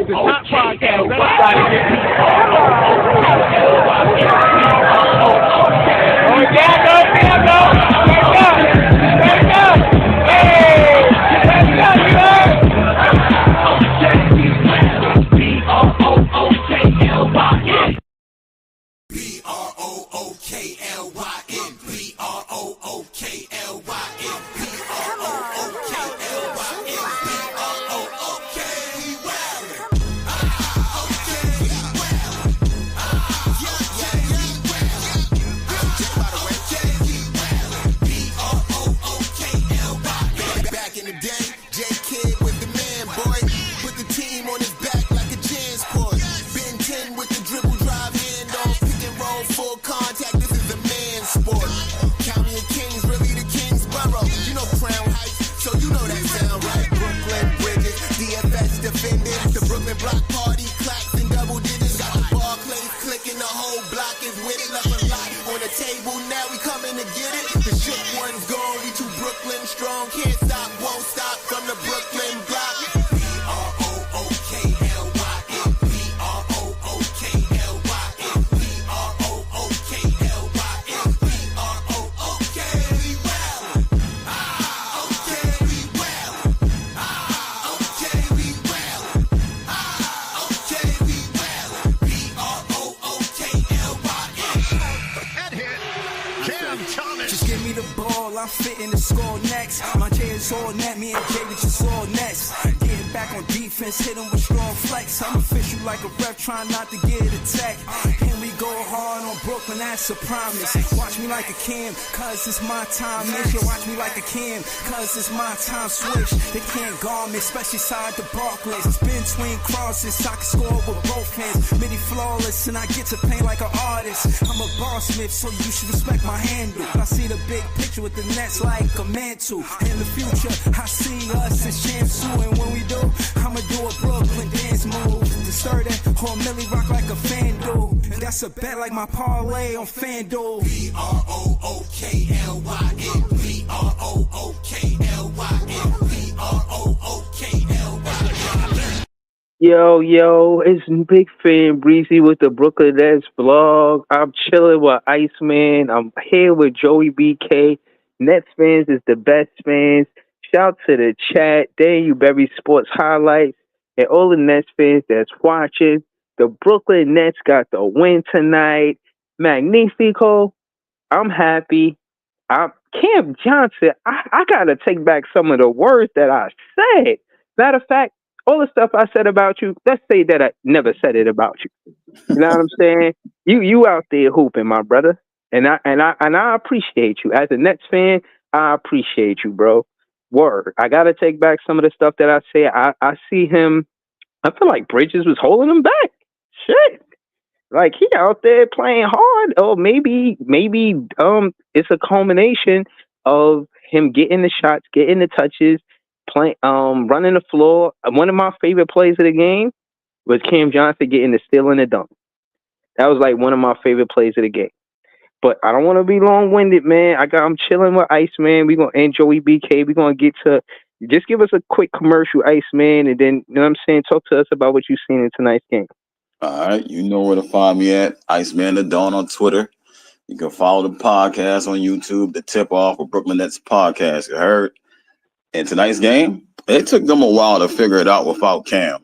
The top podcast. Everybody get it. Oh, there go. Hey, let's go, you heard? B-R-O-O-K-L-Y-N. B-R-O-O-K-L-Y-N. B-R-O-O-K-L-Y-N. Block party, clacks and double digits. Got the Barclays clicking, the whole block is with it. Left a lot on the table, now we coming to get it. The shook one's gone, we too Brooklyn strong. Can't stop, won't stop from the Brooklyn block. B-R-O-O-K-L-Y-N. B-R-O-O-K-L-Y-N. B-R-O-O-K-L-Y-N. B-R-O-O-K. We well. Okay, we well. Okay, we well. Just give me the ball, I'm fitting the score next. My J is all net, me and David just all next. Getting back on defense, hit him with strong flex. I'm official like a ref, trying not to get attacked. And we go hard on Brooklyn, that's a promise. Watch me like a Cam, cause it's my time. Make you watch me like a Cam, cause it's my time. Switch, they can't guard me, especially side the Barclays. Spin between crosses, I can score with both hands. Midi flawless, and I get to paint like an artist. I'm a boss smith, so you should respect my handle. I see the big picture with the Nets like a mantle. In the future, I see us as champs too. And when we do, I'ma do a Brooklyn dance move. To stir that or Millie rock like a FanDuel. And that's a bet like my parlay on FanDuel. B-R-O-O-K-L-Y-N. B-R-O-O-K-L-Y-N. B-R-O-O-K-L-Y-N. Yo, it's Big Fan Breezy with the Brooklyn Nets vlog. I'm chilling with Iceman. I'm here with Joey BK. Nets fans is the best fans. Shout to the chat, Dan Uberry Sports Highlights, and all the Nets fans that's watching. The Brooklyn Nets got the win tonight. Magnifico. I'm happy. Cam Johnson, I got to take back some of the words that I said. Matter of fact, all the stuff I said about you, let's say that I never said it about you. You know what I'm saying? You out there hooping, my brother. And I appreciate you. As a Nets fan, I appreciate you, bro. Word. I gotta take back some of the stuff that I say. I see him. I feel like Bridges was holding him back. Shit. Like he out there playing hard. Or maybe it's a culmination of him getting the shots, getting the touches, playing, running the floor. One of my favorite plays of the game was Cam Johnson getting the steal and the dunk. That was like one of my favorite plays of the game. But I don't want to be long-winded, man. I'm chilling with Iceman. We're going to enjoy BK. We're going to get to, just give us a quick commercial, Iceman, and then, you know what I'm saying, talk to us about what you've seen in tonight's game. All right. You know where to find me at. Iceman the Dawn on Twitter. You can follow the podcast on YouTube, the tip-off of Brooklyn Nets podcast. You heard? In tonight's game, it took them a while to figure it out without Cam.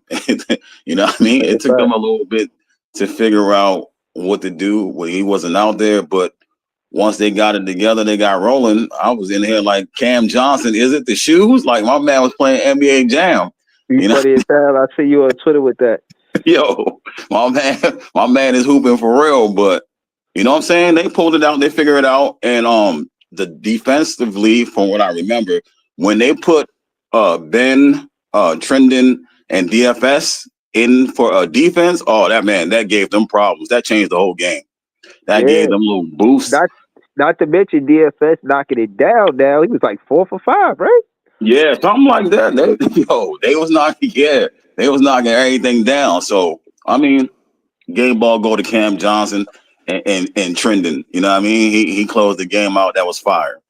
You know what I mean? It took them a little bit to figure out what to do when he wasn't out there, but once they got it together, they got rolling. I was in here like, Cam Johnson, is it the shoes? Like my man was playing NBA Jam. You know? Funny as hell. I see you on Twitter with that. Yo, my man is hooping for real, but you know what I'm saying? They pulled it out, they figured it out, and the defensively, from what I remember, when they put Ben, Trendon, and DFS in for defense, that gave them problems. That changed the whole game. That gave them a little boost. Not to mention DFS knocking it down. Now he was like 4 for 5, right? Yeah, something like that. They was knocking everything down. So I mean, game ball go to Cam Johnson and Trendon. You know what I mean? He closed the game out. That was fire.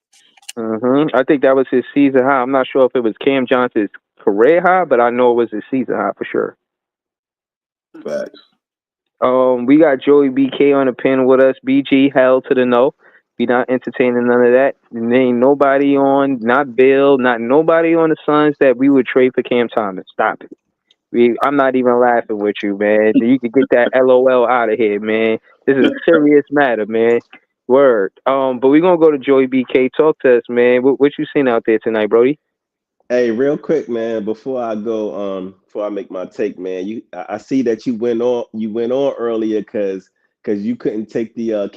Mm-hmm. I think that was his season high. I'm not sure if it was Cam Johnson's career high, but I know it was his season high for sure. Facts. We got Joey BK on the panel with us. BG, hell to the no. We not entertaining none of that. And there ain't nobody on, not Bill, not nobody on the Suns that we would trade for Cam Thomas. Stop it. I'm not even laughing with you, man. You can get that LOL out of here, man. This is a serious matter, man. Word. But we're gonna go to Joey BK. Talk to us, man. What you seen out there tonight, Brody? Hey, real quick, man, before I make my take, man, I see that you went on earlier because you couldn't take the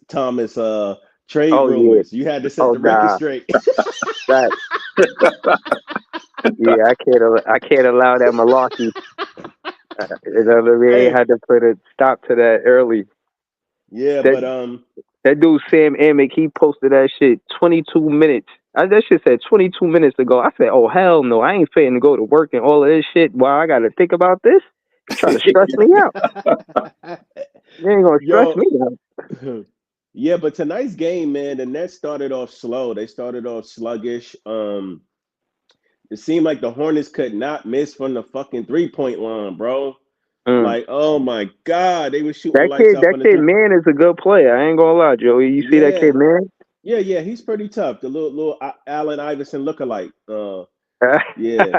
Thomas trade Oh yeah. rumors. You had to set Oh the record nah. straight. That yeah, I can't allow that malarkey. You know what I mean? Hey, Had to put a stop to that early. yeah, That but that dude Sam Amick, he posted that shit 22 minutes. That shit said 22 minutes ago. I said, oh hell no, I ain't fitting to go to work and all of this shit. While I got to think about this. You trying to stress me out? You ain't gonna stress yo, me out. yeah, but tonight's game, man, the Nets started off slow. They started off sluggish. It seemed like the Hornets could not miss from the fucking 3-point line, bro. Mm. Like, oh my God, they were shooting lights out That from the kid three. man is a good player. I ain't gonna lie, Joey. You see that Yeah, kid man? yeah, he's pretty tough. The little Allen Iverson lookalike. Yeah,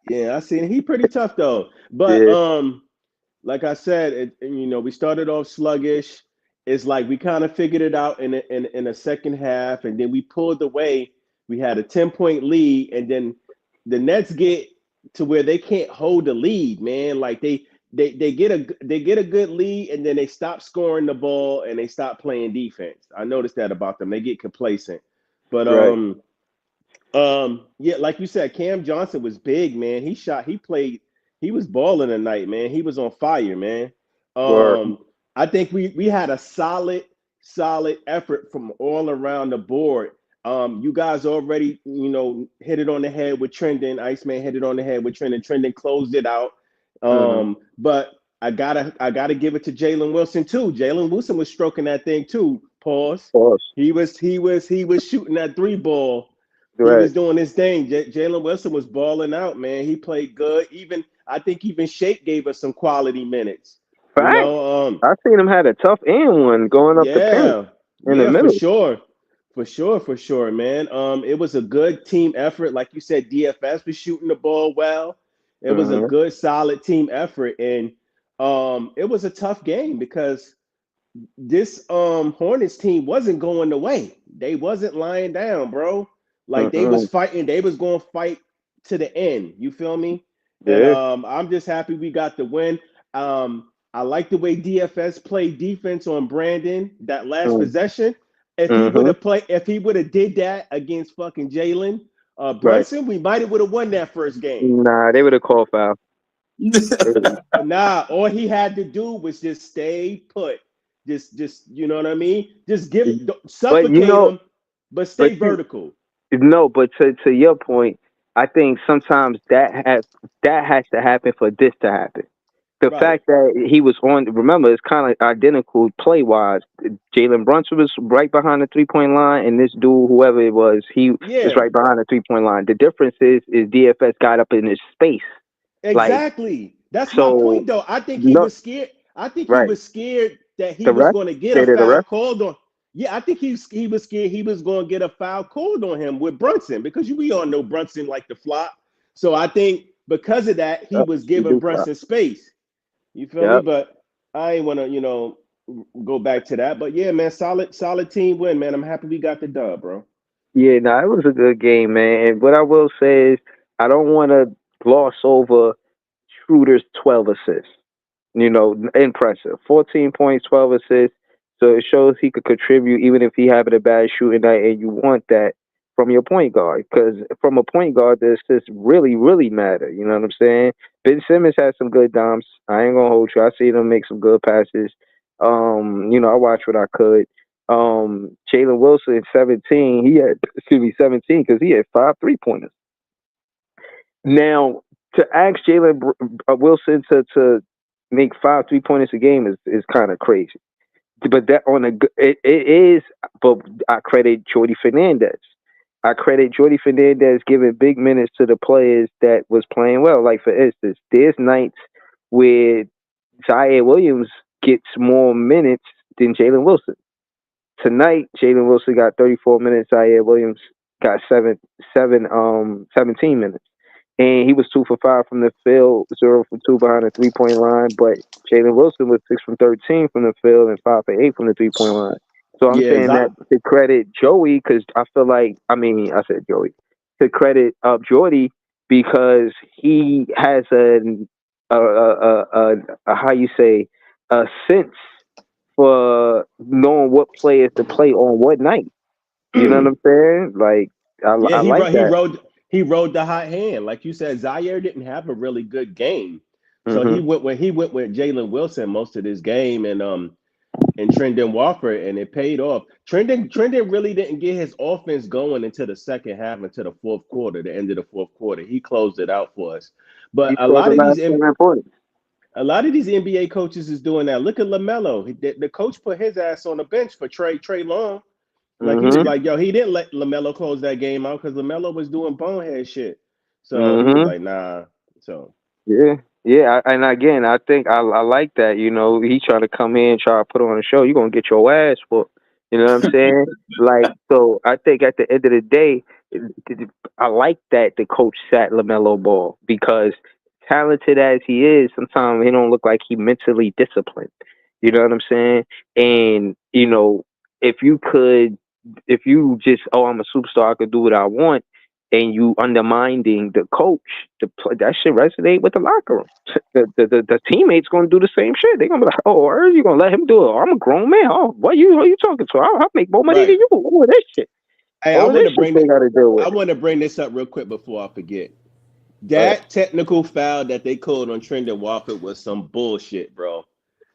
yeah, I seen he pretty tough though. But Yeah. like I said, we started off sluggish. It's like we kind of figured it out in the second half, and then we pulled away. We had a 10-point lead, and then the Nets get to where they can't hold the lead, man. Like they get a good lead, and then they stop scoring the ball and they stop playing defense. I noticed that about them. They get complacent. But Right. yeah, like you said, Cam Johnson was big, man. He played, he was balling tonight, man. He was on fire, man. Word. Um, I think we had a solid effort from all around the board. You guys already, hit it on the head with Trendon. Iceman hit it on the head with Trendon. Trendon closed it out. Mm-hmm. But I gotta give it to Jalen Wilson too. Jalen Wilson was stroking that thing too. Pause. Pause. He was shooting that three ball. He Right. was doing his thing. Jalen Wilson was balling out, man. He played good. I think even Shake gave us some quality minutes. You Fact. know, I seen him had a tough end one going up the paint yeah, in the yeah, for middle. sure. For sure, man. It was a good team effort. Like you said, DFS was shooting the ball well. It was a Mm-hmm. good, solid team effort. And it was a tough game because this Hornets team wasn't going away. They wasn't lying down, bro. Like they was Mm-mm. fighting, they was going to fight to the end. You feel me? And Yeah. I'm just happy we got the win. I like the way DFS played defense on Brandon that last possession. Mm-hmm. If he would have did that against fucking Jalen Right. Brunson, we might have would have won that first game. Nah, they would have called foul. Nah, all he had to do was just stay put. Just you know what I mean? Just But suffocate him, but but stay you vertical. no, but to your point, I think sometimes that has to happen for this to happen. The Right. fact that he was on, remember, it's kind of identical play wise. Jalen Brunson was right behind the 3-point line, and this dude, whoever it was, he was Yeah, right behind the 3-point line. The difference is DFS got up in his space, like exactly. That's my so. point though. I think he No, was scared. I think he right. was scared that he The was rest, going to get say a that the foul rest. called on. Yeah, I think he was scared he was going to get a foul called on him with Brunson because we all know Brunson like to flop. So I think because of that, he Yep, was he giving do stop. Brunson space. You feel me? Yep. But I ain't want to, go back to that. But yeah, man, solid team win, man. I'm happy we got the dub, bro. Yeah, no, it was a good game, man. And what I will say is, I don't want to gloss over Schroeder's 12 assists. Impressive. 14 points, 12 assists. So it shows he could contribute even if he having a bad shooting night, and you want that from your point guard. Because from a point guard, the assists really, really matter. You know what I'm saying? Ben Simmons had some good dimes. I ain't gonna hold you. I seen him make some good passes. I watched what I could. Jalen Wilson, 17. He had, excuse me, 17 because he had 5 3-pointers. Now, to ask Wilson to make 5 3-pointers a game is kind of crazy. But it is. But I credit Jordy Fernandez. I credit Jordy Fernandez giving big minutes to the players that was playing well. Like for instance, there's nights where Zaire Williams gets more minutes than Jalen Wilson. Tonight, Jalen Wilson got 34 minutes. Zaire Williams got 17 minutes. And he was 2 for 5 from the field, 0 for 2 behind the 3-point line. But Jalen Wilson was 6 from 13 from the field and 5 for 8 from the 3-point line. So I'm saying that to credit Joey, because I feel like, I said Joey, to credit Jordy, because he has a how you say, a sense for knowing what players to play on what night. You know what I'm saying? Like, I like that. He rode the hot hand. Like you said, Zaire didn't have a really good game. So he went with Jalen Wilson most of this game and Trendon Walford, and it paid off. Trendon really didn't get his offense going until the second half, until the fourth quarter, the end of the fourth quarter. He closed it out for us. But a lot of these NBA coaches is doing that. Look at LaMelo. The coach put his ass on the bench for Trey Long. Like he was like, yo, he didn't let LaMelo close that game out because LaMelo was doing bonehead shit. So he was like, nah. So yeah. And again, I think I like that. You know, he trying to come in, try to put on a show. You're gonna get your ass whooped. You know what I'm saying? Like, so I think at the end of the day, I like that the coach sat LaMelo Ball, because talented as he is, sometimes he don't look like he mentally disciplined. You know what I'm saying? And you know, if you just, I'm a superstar, I could do what I want, and you undermining the coach, that should resonate with the locker room. The teammates gonna do the same shit. They're gonna be like, oh, are you gonna let him do it? Oh, I'm a grown man. Oh, who are you talking to? I'll make more money than you. All this shit. Hey, I want to bring this up real quick before I forget. That technical foul that they called on Trendon Walford was some bullshit, bro.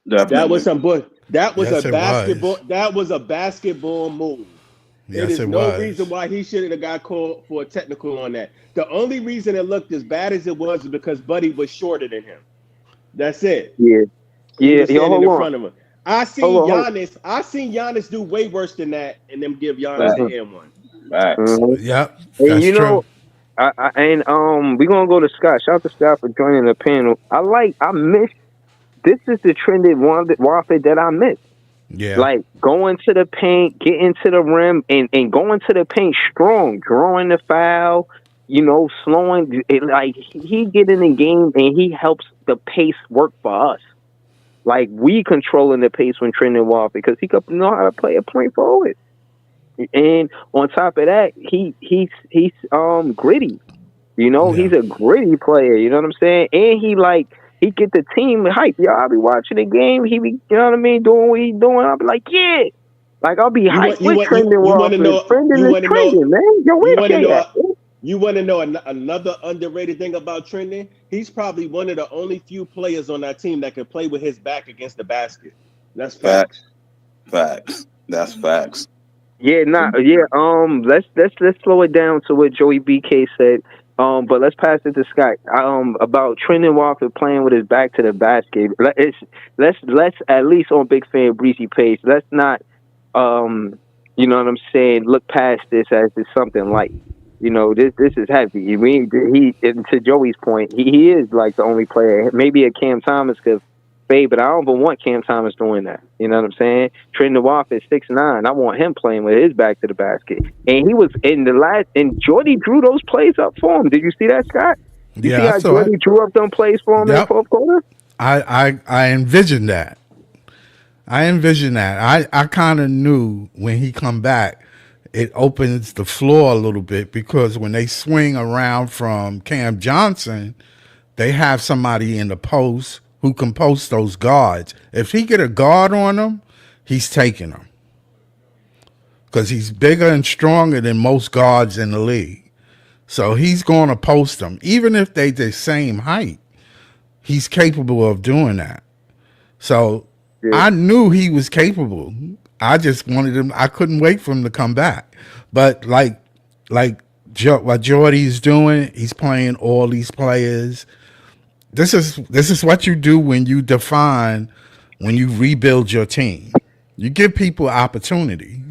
Definitely. That was some bullshit. That was a basketball. That was a basketball move. Yes, there is no reason why he shouldn't have got called for a technical on that. The only reason it looked as bad as it was because Buddy was shorter than him. That's it. Yeah. He was standing in front of him. I seen Giannis do way worse than that, and them give Giannis the M1. Yep. And you know, we're gonna go to Scott. Shout out to Scott for joining the panel. I miss. This is the trended Walford that I miss. Yeah. Like going to the paint, getting to the rim, and going to the paint strong, drawing the foul, you know, slowing it. Like he get in the game and he helps the pace work for us. Like we controlling the pace when Trendon Walford, because he could know how to play a point forward. And on top of that, he's gritty. You know, he's a gritty player. You know what I'm saying? And he get the team hype. Y'all, I'll be watching the game. He be, you know what I mean, doing what he's doing. I'll be like, yeah. Like, I'll be hyped with Trendon Walford. Trendon, man. Yo, where the K at? You want to know another underrated thing about Trendon? He's probably one of the only few players on that team that can play with his back against the basket. That's facts. Facts. That's facts. Yeah, let's slow it down to what Joey BK said. But let's pass it to Scott. About Trendon Walford playing with his back to the basket. Let's at least on Big Fan Breezy page. Let's not, you know what I'm saying, look past this as it's something light. You know, this is heavy. I mean, to Joey's point, he is like the only player. Maybe a Cam Thomas could fade, but I don't even want Cam Thomas doing that. You know what I'm saying? Trendon Walford 6'9". I want him playing with his back to the basket. And he was in the last, and Jordy drew those plays up for him. Did you see that, Scott? You see how Jordy drew up them plays for him in the fourth quarter? I envisioned that. I kind of knew when he come back, it opens the floor a little bit, because when they swing around from Cam Johnson, they have somebody in the post who can post those guards. If he get a guard on him, he's taking them, because he's bigger and stronger than most guards in the league. So he's going to post them. Even if they the same height, he's capable of doing that. So I knew he was capable. I just wanted him. I couldn't wait for him to come back. But what Jordy's doing, he's playing all these players. This is what you do when you rebuild your team. You give people opportunity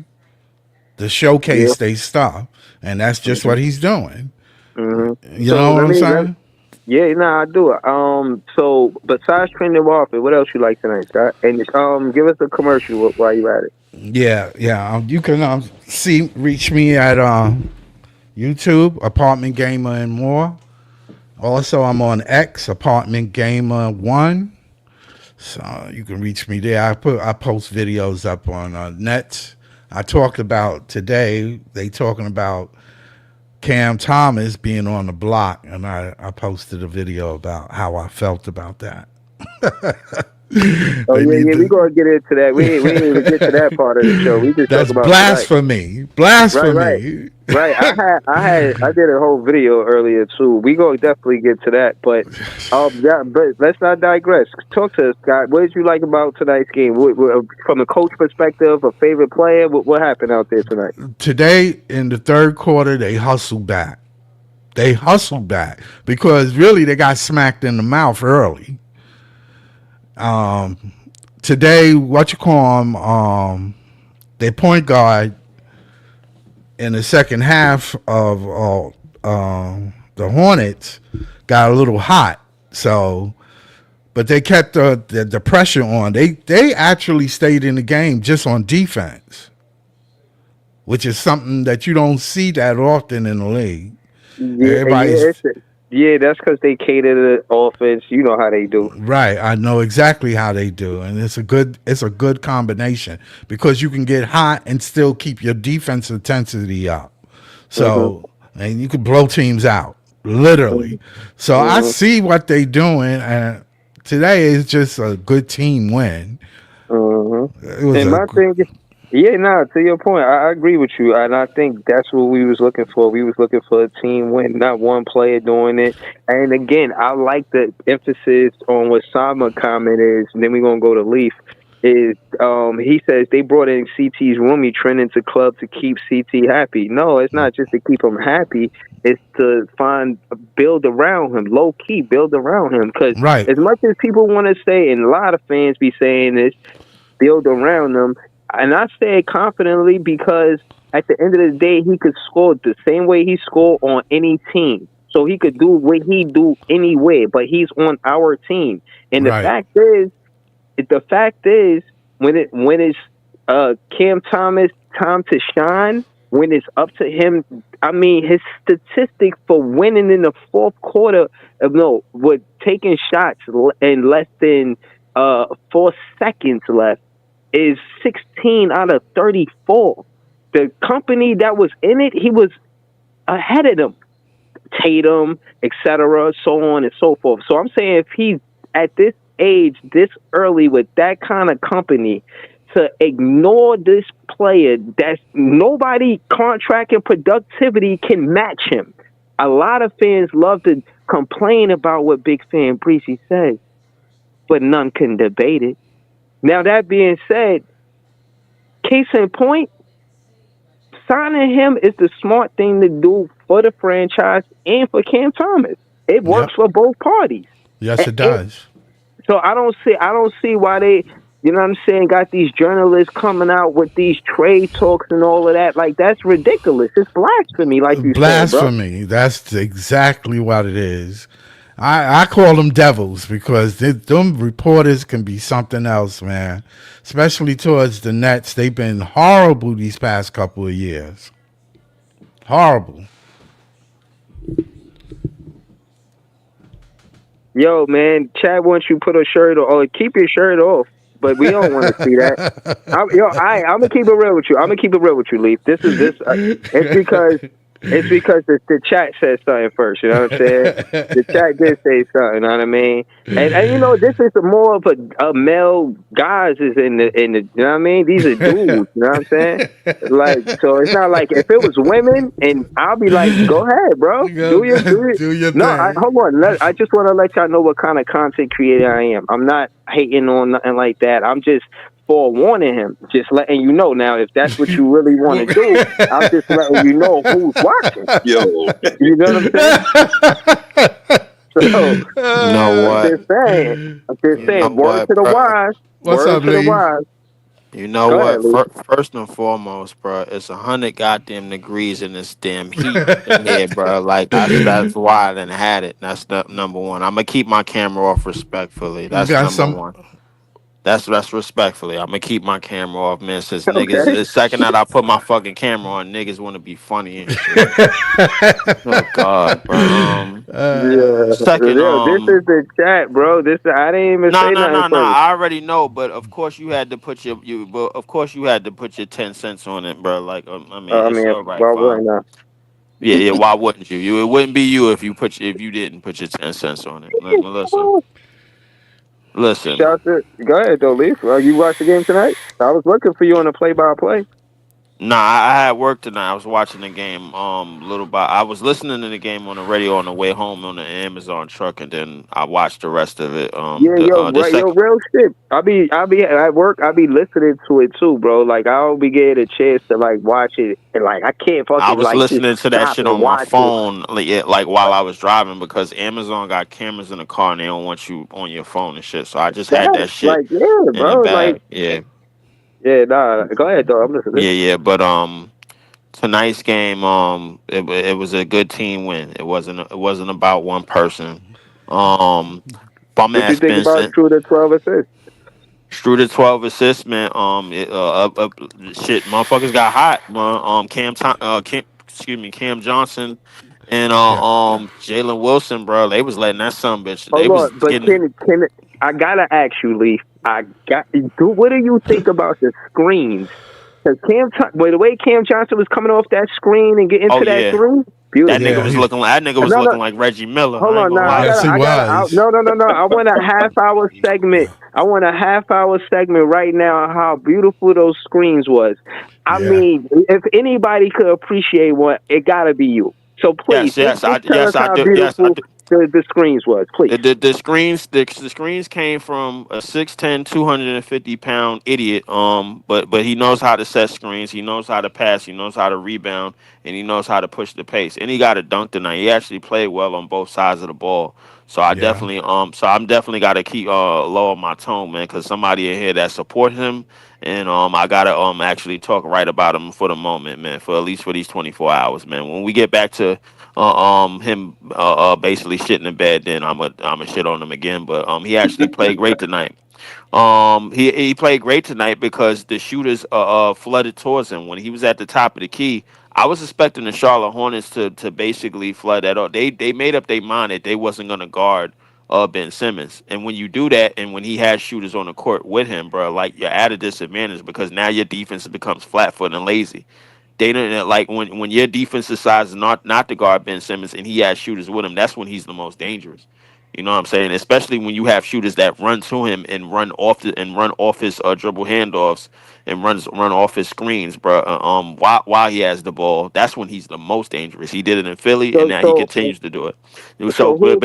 to showcase their stuff, and that's just what he's doing. Mm-hmm. You know what I'm saying? Yeah, nah, I do. So besides trending offense, what else you like tonight, Scott? And give us a commercial while you at it. Yeah. You can reach me at YouTube, Apartment Gamer and more. Also, I'm on X, Apartment Gamer One. So you can reach me there. I post videos up on Nets. I talked about today. They talking about Cam Thomas being on the block, and I posted a video about how I felt about that. Oh yeah, we gonna get into that. We ain't even get to that part of the show. We just talk That's about blasphemy. Blasphemy. Right. I did a whole video earlier too. We gonna definitely get to that, but but let's not digress. Talk to us, Scott. What did you like about tonight's game? From a coach perspective, a favorite player? What happened out there tonight? Today in the third quarter, they hustled back. Because really they got smacked in the mouth early. Today, their point guard in the second half of the Hornets got a little hot. So, but they kept the pressure on. They actually stayed in the game just on defense, which is something that you don't see that often in the league. Yeah, that's because they cater to the offense. You know how they do. Right, I know exactly how they do, and it's a good combination because you can get hot and still keep your defense intensity up. So, and you can blow teams out, literally. So I see what they're doing, and today is just a good team win. It was yeah, to your point, I agree with you, and I think that's what we was looking for. We was looking for a team win, not one player doing it. And again, I like the emphasis on what Sama comment is, and then we're going to go to Leaf, is he says they brought in CT's roomie trend into club to keep CT happy. No, it's not just to keep him happy. It's to build around him, low-key build around him. Because as much as people want to say, and a lot of fans be saying this, build around them, and I say it confidently because at the end of the day, he could score the same way he scored on any team. So he could do what he do anywhere, but he's on our team. And the fact is, when it's Cam Thomas time to shine, when it's up to him, I mean, his statistic for winning in the fourth quarter, with taking shots in less than 4 seconds left, is 16 out of 34. The company that was in it, he was ahead of them. Tatum, etc., so on and so forth. So I'm saying if he's at this age, this early with that kind of company, to ignore this player that's nobody contract and productivity can match him. A lot of fans love to complain about what Big Fan Breezy says, but none can debate it. Now, that being said, case in point, signing him is the smart thing to do for the franchise and for Cam Thomas. It works for both parties. Yes, it does. So I don't see why they, you know what I'm saying, got these journalists coming out with these trade talks and all of that. Like, that's ridiculous. It's blasphemy, like you said, bro. Blasphemy. That's exactly what it is. I call them devils because them reporters can be something else, man. Especially towards the Nets. They've been horrible these past couple of years. Horrible. Yo, man, Chad wants you to put a shirt on, or keep your shirt off, but we don't want to see that. I'm gonna keep it real with you. I'm gonna keep it real with you, Leaf. It's because the chat said something first, you know what I'm saying? The chat did say something, you know what I mean? And you know, this is more of a male guys is in the, you know what I mean? These are dudes, you know what I'm saying? Like, so it's not like if it was women, and I'll be like, go ahead, bro, do your thing. Hold on, I just want to let y'all know what kind of content creator I am. I'm not hating on nothing like that. I'm just forewarning him, just letting you know. Now, if that's what you really want to do, I'm just letting you know who's watching. Yo, you know what I'm saying? So, know what? I'm just saying. Word to the wise. What's word up, to Lee? the wise. You know Go ahead, what? Lee. First and foremost, bro, it's 100 goddamn degrees in this damn heat in here, bro. Like that's why I didn't had it. That's the number one. I'm gonna keep my camera off respectfully. You That's got number some. one. That's respectfully. I'm gonna keep my camera off, man. Since niggas, Okay. the second that I put my fucking camera on, niggas want to be funny and shit. Oh God, bro. Yeah. Second, Yo, this is the chat, bro. I didn't even no, say no, nothing no, no. first. I already know, but of course you had to put but of course you had to put your 10 cents on it, bro. Like, I mean, I it's mean, all right, well, fine. wouldn't I? Yeah, yeah. Why wouldn't you? It wouldn't be you if if you didn't put your 10 cents on it. Listen, listen. Shout to, go ahead, though, Leaf. You watched the game tonight? I was looking for you on the play-by-play. Nah, I had work tonight. I was watching the game. Little by I was listening to the game on the radio on the way home on the Amazon truck, and then I watched the rest of it. Yeah, yo, The right, yo, second. real shit. I be at work. I be listening to it too, bro. Like I don't be getting a chance to like watch it, and like I can't I fucking was like just listening to that stop shit and on my watch it. phone, like while I was driving, because Amazon got cameras in the car and they don't want you on your phone and shit. So I just had That that shit like yeah, in the bro. Like bag. Yeah, yeah, nah. Go ahead, though. I'm listening. yeah, yeah. But tonight's game, it was a good team win. It wasn't about one person. Um, bum What you ass think Ben about Sim- True to 12 assists? Through the 12 assists, man. Shit, motherfuckers got hot, man. Cam Johnson and Yeah. Jalen Wilson, bro. They was letting that son bitch. They Hold was on, but getting. can I gotta ask you, Leaf? What do you think about the screens? Because the way Cam Johnson was coming off that screen and getting Oh to that yeah, three, that beautiful. nigga Yeah. was looking like that nigga was No, no, looking like Reggie Miller. hold I ain't on. gonna Now lie to Yes, he you. was. no. I want a half hour segment. I want a half hour segment right now on how beautiful those screens was. I Yeah. mean, if anybody could appreciate one, it gotta be you. So please, Yes, yes, just tell us I how do. Yes, I beautiful do. the screens was, please. The screens came from a 6'10", 250 pound idiot. But he knows how to set screens. He knows how to pass. He knows how to rebound, and he knows how to push the pace. And he got a dunk tonight. He actually played well on both sides of the ball. Yeah. So I'm definitely got to keep low on my tone, man, because somebody in here that support him, and I gotta actually talk right about him for the moment, man, for at least for these 24 hours, man. When we get back to him basically shitting in bed, then I'm a shit on him again. But he actually played great tonight. He played great tonight because the shooters flooded towards him when he was at the top of the key. I was expecting the Charlotte Hornets to basically flood that up. They made up their mind that they wasn't gonna guard Ben Simmons, and when you do that, and when he has shooters on the court with him, bro, like you're at a disadvantage because now your defense becomes flat foot and lazy. They don't like when your defense decides not to guard Ben Simmons and he has shooters with him. That's when he's the most dangerous. You know what I'm saying? Especially when you have shooters that run to him and run off his dribble handoffs and run off his screens, bro. While he has the ball, that's when he's the most dangerous. He did it in Philly, and So now he so continues to do it. So, so who?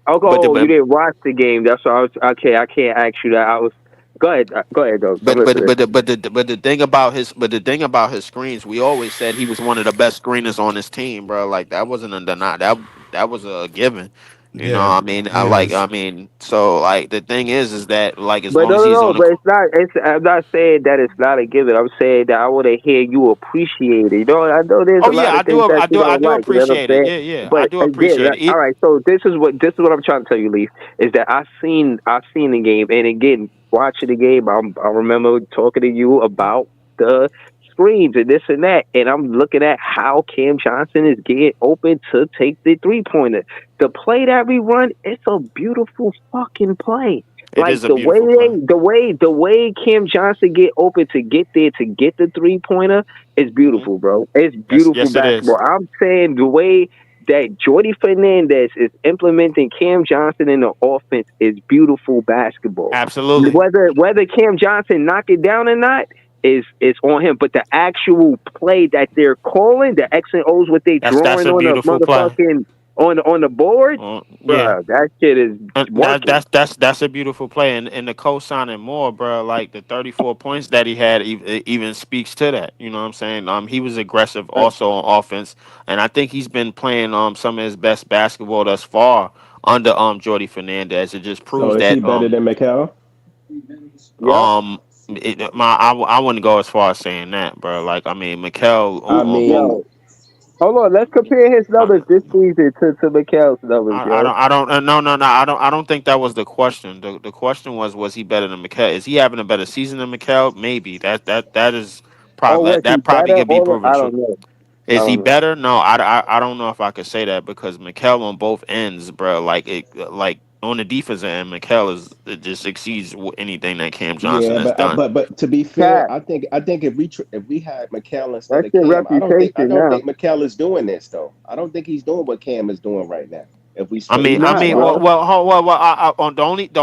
Oh, oh, you but didn't watch the game. That's why I was okay. I can't ask you that. I was. Go ahead. Go ahead, though. I'm listening. the thing about his screens, we always said he was one of the best screeners on his team, bro. Like that wasn't a deny. That was a given. You know, Yeah. what I mean, Yes. so like the thing is that like as But long as he's no. on the, But it's not. I'm not saying that it's not a given. I'm saying that I want to hear you appreciate it. You know, I know there's oh a lot yeah, of things that you I don't do like. You know what I'm appreciate it. saying? Yeah, yeah, I But do again, appreciate it. all right. So this is what I'm trying to tell you, Leaf, is that I seen the game, and again, watching the game, I remember talking to you about the screens and this and that, and I'm looking at how Cam Johnson is getting open to take the 3-pointer. The play that we run, it's a beautiful fucking play. It Like is a beautiful play. the way Cam Johnson get open to get there to get the 3-pointer is Hmm. beautiful, bro. It's Yes, beautiful yes, it is. basketball. I'm saying the way that Jordy Fernandez is implementing Cam Johnson in the offense is beautiful basketball. Absolutely. Whether Cam Johnson knock it down or not is on him, but the actual play that they're calling, the X and O's, what they That's drawing a on the beautiful play. motherfucking on the board, Yeah. bruh, that shit is working. That's a beautiful play, and the co-signing more, bro. Like the 34 points that he had, even speaks to that. You know what I'm saying? He was aggressive also on offense, and I think he's been playing some of his best basketball thus far under Jordy Fernandez. It just Oh, proves is he that better than Mikal? Yep. um I wouldn't go as far as saying that, bro. Like, I mean, Mikel. I mean, Yo, hold on. Let's compare his I, numbers this season to Mikel's numbers, I yo. don't, no, I don't think that was the question. The question was he better than Mikel? Is he having a better season than Mikel? Maybe that is Oh, probably was he that probably better? could be Or proven I true. don't know. I Is he don't know. better? No, I don't know if I could say that because Mikel on both ends, bro. Like on the defense end, Mikel it just exceeds anything that Cam Johnson yeah, has done. but to be fair, Cat, I think if we had McCall instead that's of your Cam, I reputation don't now. think McCall is doing this though. I don't think he's doing what Cam is doing right now. If we I split He mean, the I not, mean, spot, well, bro. well, on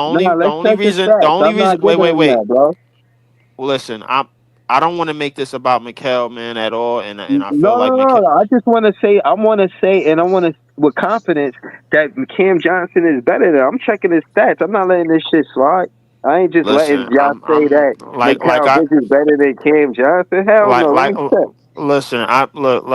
Nah, the let's only check the reason, stats. I'm not wait, giving him wait. that, bro. Listen, I don't want to make this about Mikel, man, at all, and I feel No, like no, Mikel. no. I just want to say, and I want to, with confidence, that Cam Johnson is better than. I'm checking his stats. I'm not letting this shit slide. I ain't just letting Listen, y'all say I'm that like Mikal I Bridges is better than Cam Johnson. Hell like no. Let like me check. listen, I look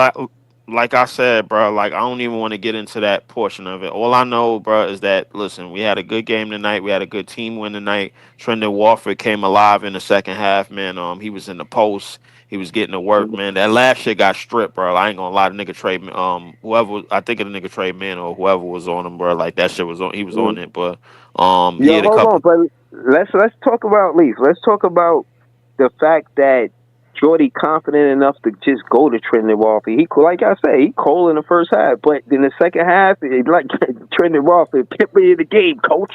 like I said, bro. Like I don't even want to get into that portion of it. All I know, bro, is that listen, we had a good game tonight. We had a good team win tonight. Trendon Walford came alive in the second half, man. He was in the post. He was getting to work, man. That last shit got stripped, bro. I ain't gonna lie, the nigga Trey, I think of the nigga Trey Man or whoever was on him, bro. Like that shit was on. He was on it, but he Yo, had a hold on, couple. but let's talk about Leaf. Let's talk about the fact that Jordy confident enough to just go to Trendon Walford. Like I said, he cold in the first half, but in the second half, like Trendon Walford, put me in the game, coach.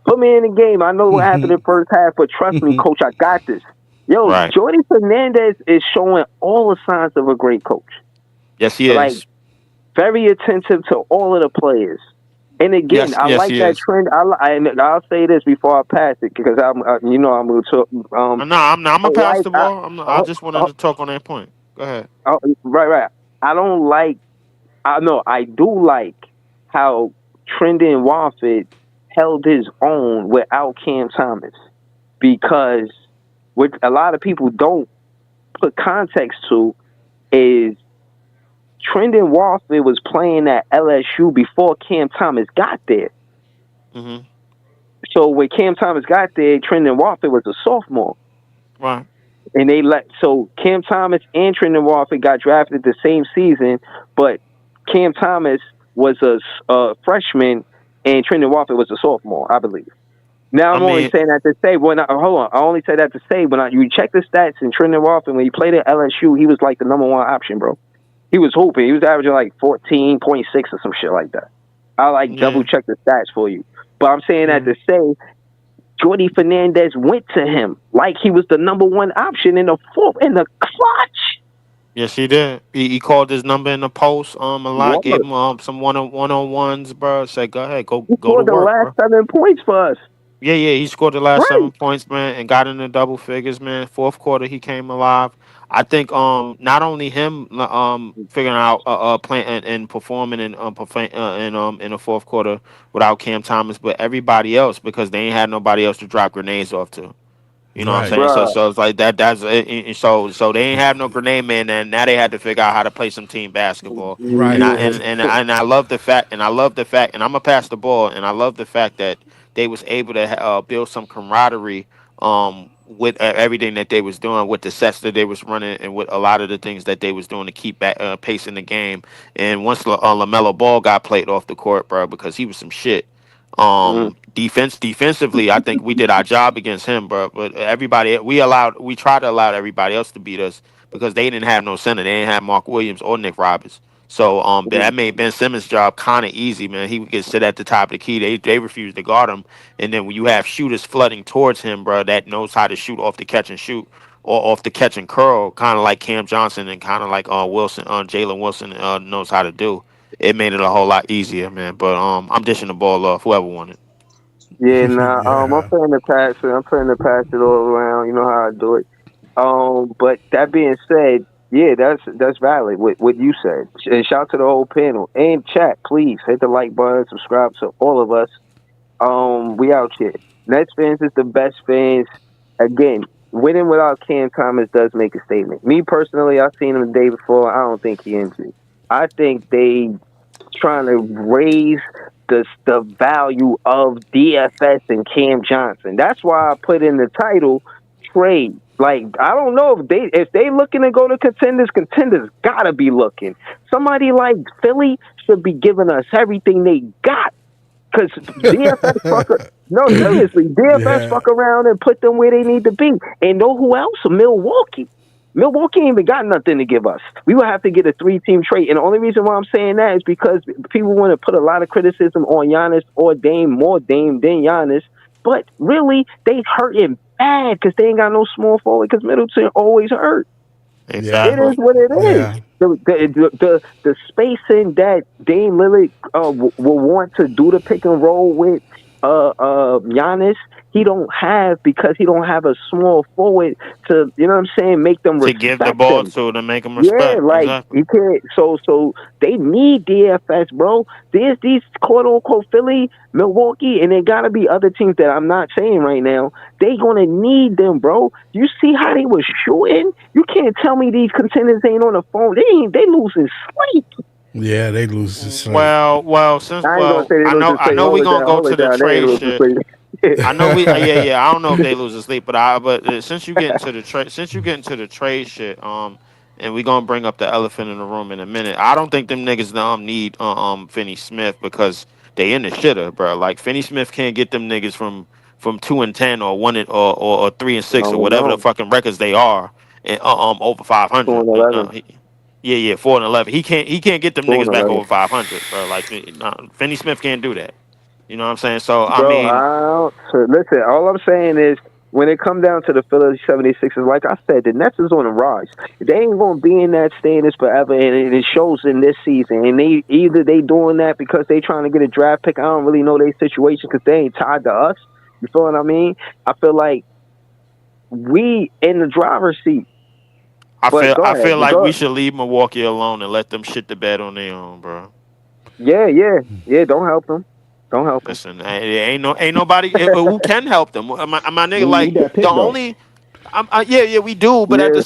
Put me in the game. I know what happened in the first half, but trust me, coach, I got this. Yo, Right. Jordy Fernandez is showing all the signs of a great coach. Yes, he Like is. very attentive to all of the players. And again, I Yes, like he that is. trend. I'll say this before I pass it because I'm going to talk. No, I'm not. I'm I gonna pass like, the ball. I just wanted to talk on that point. Go ahead. right, right. I don't like. I know I do like how Trendon Walford held his own without Cam Thomas because what a lot of people don't put context to is Trendon Walford was playing at LSU before Cam Thomas got there. Hmm. So when Cam Thomas got there, Trendon Walford was a sophomore. Right. And so Cam Thomas and Trendon Walford got drafted the same season, but Cam Thomas was a freshman and Trendon Walford was a sophomore, I believe. Now I I'm only mean, saying that to say hold on. I only say that to say you check the stats in Trendon Walford when he played at LSU, he was like the number one option, bro. He was hooping. He was averaging like 14.6 or some shit like that. I'll like double yeah. check the stats for you. But I'm saying that Yeah. to say Jordy Fernandez went to him like he was the number one option in the clutch. Yes, he did. He called his number in the post. A lot. Gave What? him some one on ones, bro. Said, go ahead, He go to scored the work, last bro. 7 points for us. Yeah, yeah, he scored the last Right. 7 points, man, and got into double figures, man. Fourth quarter, he came alive. I think not only him figuring out playing and performing in the fourth quarter without Cam Thomas, but everybody else because they ain't had nobody else to drop grenades off to. You know what I'm Right. saying? So Bruh. so it's like that. So they ain't have no grenade man, and now they had to figure out how to play some team basketball. And Right. I Yeah. and I love the fact, and I'm gonna pass the ball, and I love the fact that they was able to build some camaraderie with everything that they was doing, with the sets that they was running, and with a lot of the things that they was doing to keep back pacing the game. And once Lamelo Ball got played off the court, bro, because he was some shit. Mm. Defensively, I think we did our job against him, bro. But we tried to allow everybody else to beat us because they didn't have no center. They didn't have Mark Williams or Nick Roberts. So that made Ben Simmons' job kind of easy, man. He would get sit at the top of the key. They refused to guard him, and then when you have shooters flooding towards him, bro, that knows how to shoot off the catch and shoot or off the catch and curl, kind of like Cam Johnson and kind of like Jalen Wilson knows how to do. It made it a whole lot easier, man. But I'm dishing the ball off. Whoever wanted. Yeah, nah. I'm Yeah. playing the pass it. I'm playing the pass it all around. You know how I do it. But that being said, yeah, that's valid. What you said. And shout out to the whole panel and chat. Please hit the like button, subscribe to all of us. We out here. Nets fans is the best fans. Again, winning without Cam Thomas does make a statement. Me personally, I've seen him the day before. I don't think he injured. I think they trying to raise the value of DFS and Cam Johnson. That's why I put in the title trade. Like, I don't know if they looking to go to contenders gotta be looking. Somebody like Philly should be giving us everything they got. Because DFS fuck around and put them where they need to be. And know who else? Milwaukee. Milwaukee ain't even got nothing to give us. We would have to get a 3-team trade. And the only reason why I'm saying that is because people want to put a lot of criticism on Giannis or Dame, more Dame than Giannis. But really, they hurting bad because they ain't got no small forward because Middleton always hurt. Exactly. It is what it is. Yeah. The spacing that Dame Lillard will want to do the pick and roll with Giannis, he don't have because he don't have a small forward to, you know what I'm saying, make them respect to give the ball him. to make them respect. Yeah, like exactly. you can't. So they need DFS, bro. There's these quote unquote Philly, Milwaukee, and there gotta be other teams that I'm not saying right now. They gonna need them, bro. You see how they was shooting? You can't tell me these contenders ain't on the phone. They losing sleep. Yeah, they lose this. Well, since I ain't gonna say they I losing sleep. know we're gonna go to the They ain't trade losing shit. sleep. I know we yeah. I don't know if they lose sleep, but since you get into the trade shit, and we gonna bring up the elephant in the room in a minute. I don't think them niggas need Finney Smith because they in the shitter, bro. Like Finney Smith can't get them niggas from 2-10 or 3-6 or whatever the fucking records they are, and over 500. 2-11. Yeah, 4-11. He can't get them niggas back 4-11. over 500, bro. Like Finney Smith can't do that. You know what I'm saying? So I Bro, mean, listen. All I'm saying is, when it come down to the Philadelphia 76ers, like I said, the Nets is on the rise. They ain't gonna be in that standings forever, and it shows in this season. And they doing that because they trying to get a draft pick. I don't really know their situation because they ain't tied to us. You feel what I mean? I feel like we in the driver's seat. I feel like we should leave Milwaukee alone and let them shit the bed on their own, bro. Yeah. Don't help them. Don't help them. Listen, ain't nobody who can help them. My nigga, like that pick, the though. only, we do, but at the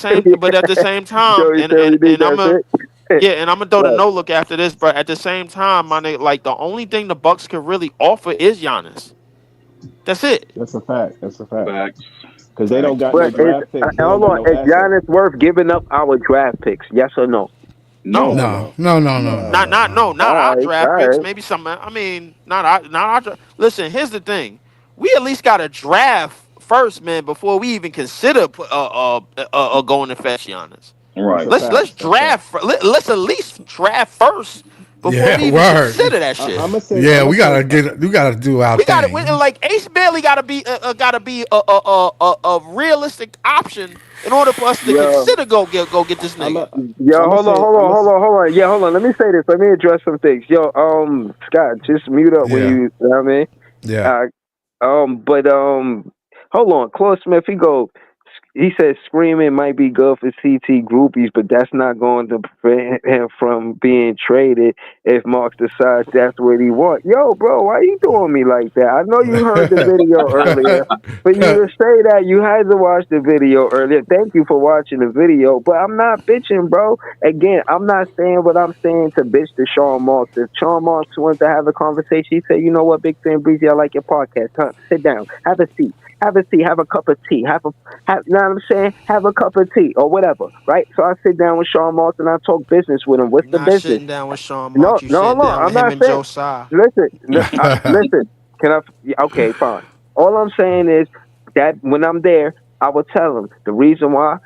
same time, Joey and said we need I'm that and I'm gonna throw the no look after this, but at the same time, my nigga, like the only thing the Bucks could really offer is Giannis. That's it. That's a fact. Facts. Because they don't got no draft picks. Hold on. Is Giannis worth giving up our draft picks? Yes or no? No. Not our draft all picks. right. Maybe some. I mean, not our. Listen, here's the thing. We at least got to draft first, man, before we even consider going to fetch Giannis. Right. Let's draft. Let's at least draft first before we even consider that shit. We gotta do our we thing. gotta like Ace Bailey gotta be a realistic option in order for us to consider go get this nigga. Hold on. Yeah, hold on. Let me say this. Let me address some things. Scott, just mute up when you know what I mean? Yeah. Hold on. Claude Smith, he said screaming might be good for CT groupies, but that's not going to prevent him from being traded if Marks decides that's what he wants. Yo, bro, why you doing me like that? I know you heard the video earlier. For you to say that, you had to watch the video earlier. Thank you for watching the video, but I'm not bitching, bro. Again, I'm not saying what I'm saying to bitch to Sean Marks. If Sean Marks wants to have a conversation, he said, you know what, Big Fan Breezy, I like your podcast. Huh? Sit down. Have a seat. Have a cup of tea. Know what I'm saying? Have a cup of tea or whatever, right? So I sit down with Sean Marks and I talk business with him. What's the business? Sitting down with Sean Marks. No, I'm not saying. Joe Tsai. Listen. Can I? Okay, fine. All I'm saying is that when I'm there, I will tell him the reason why.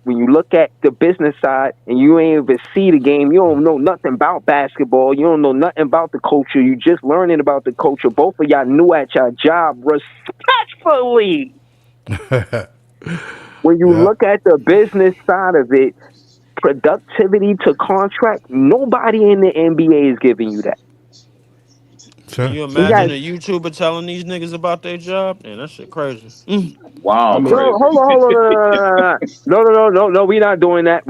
When you look at the business side and you ain't even see the game, you don't know nothing about basketball. You don't know nothing about the culture. You just learning about the culture. Both of y'all new at your job respectfully. When you look at the business side of it, productivity to contract, nobody in the NBA is giving you that. Can you imagine a YouTuber telling these niggas about their job? Man, that shit crazy. Wow. Bro, hold on. No, we not doing that.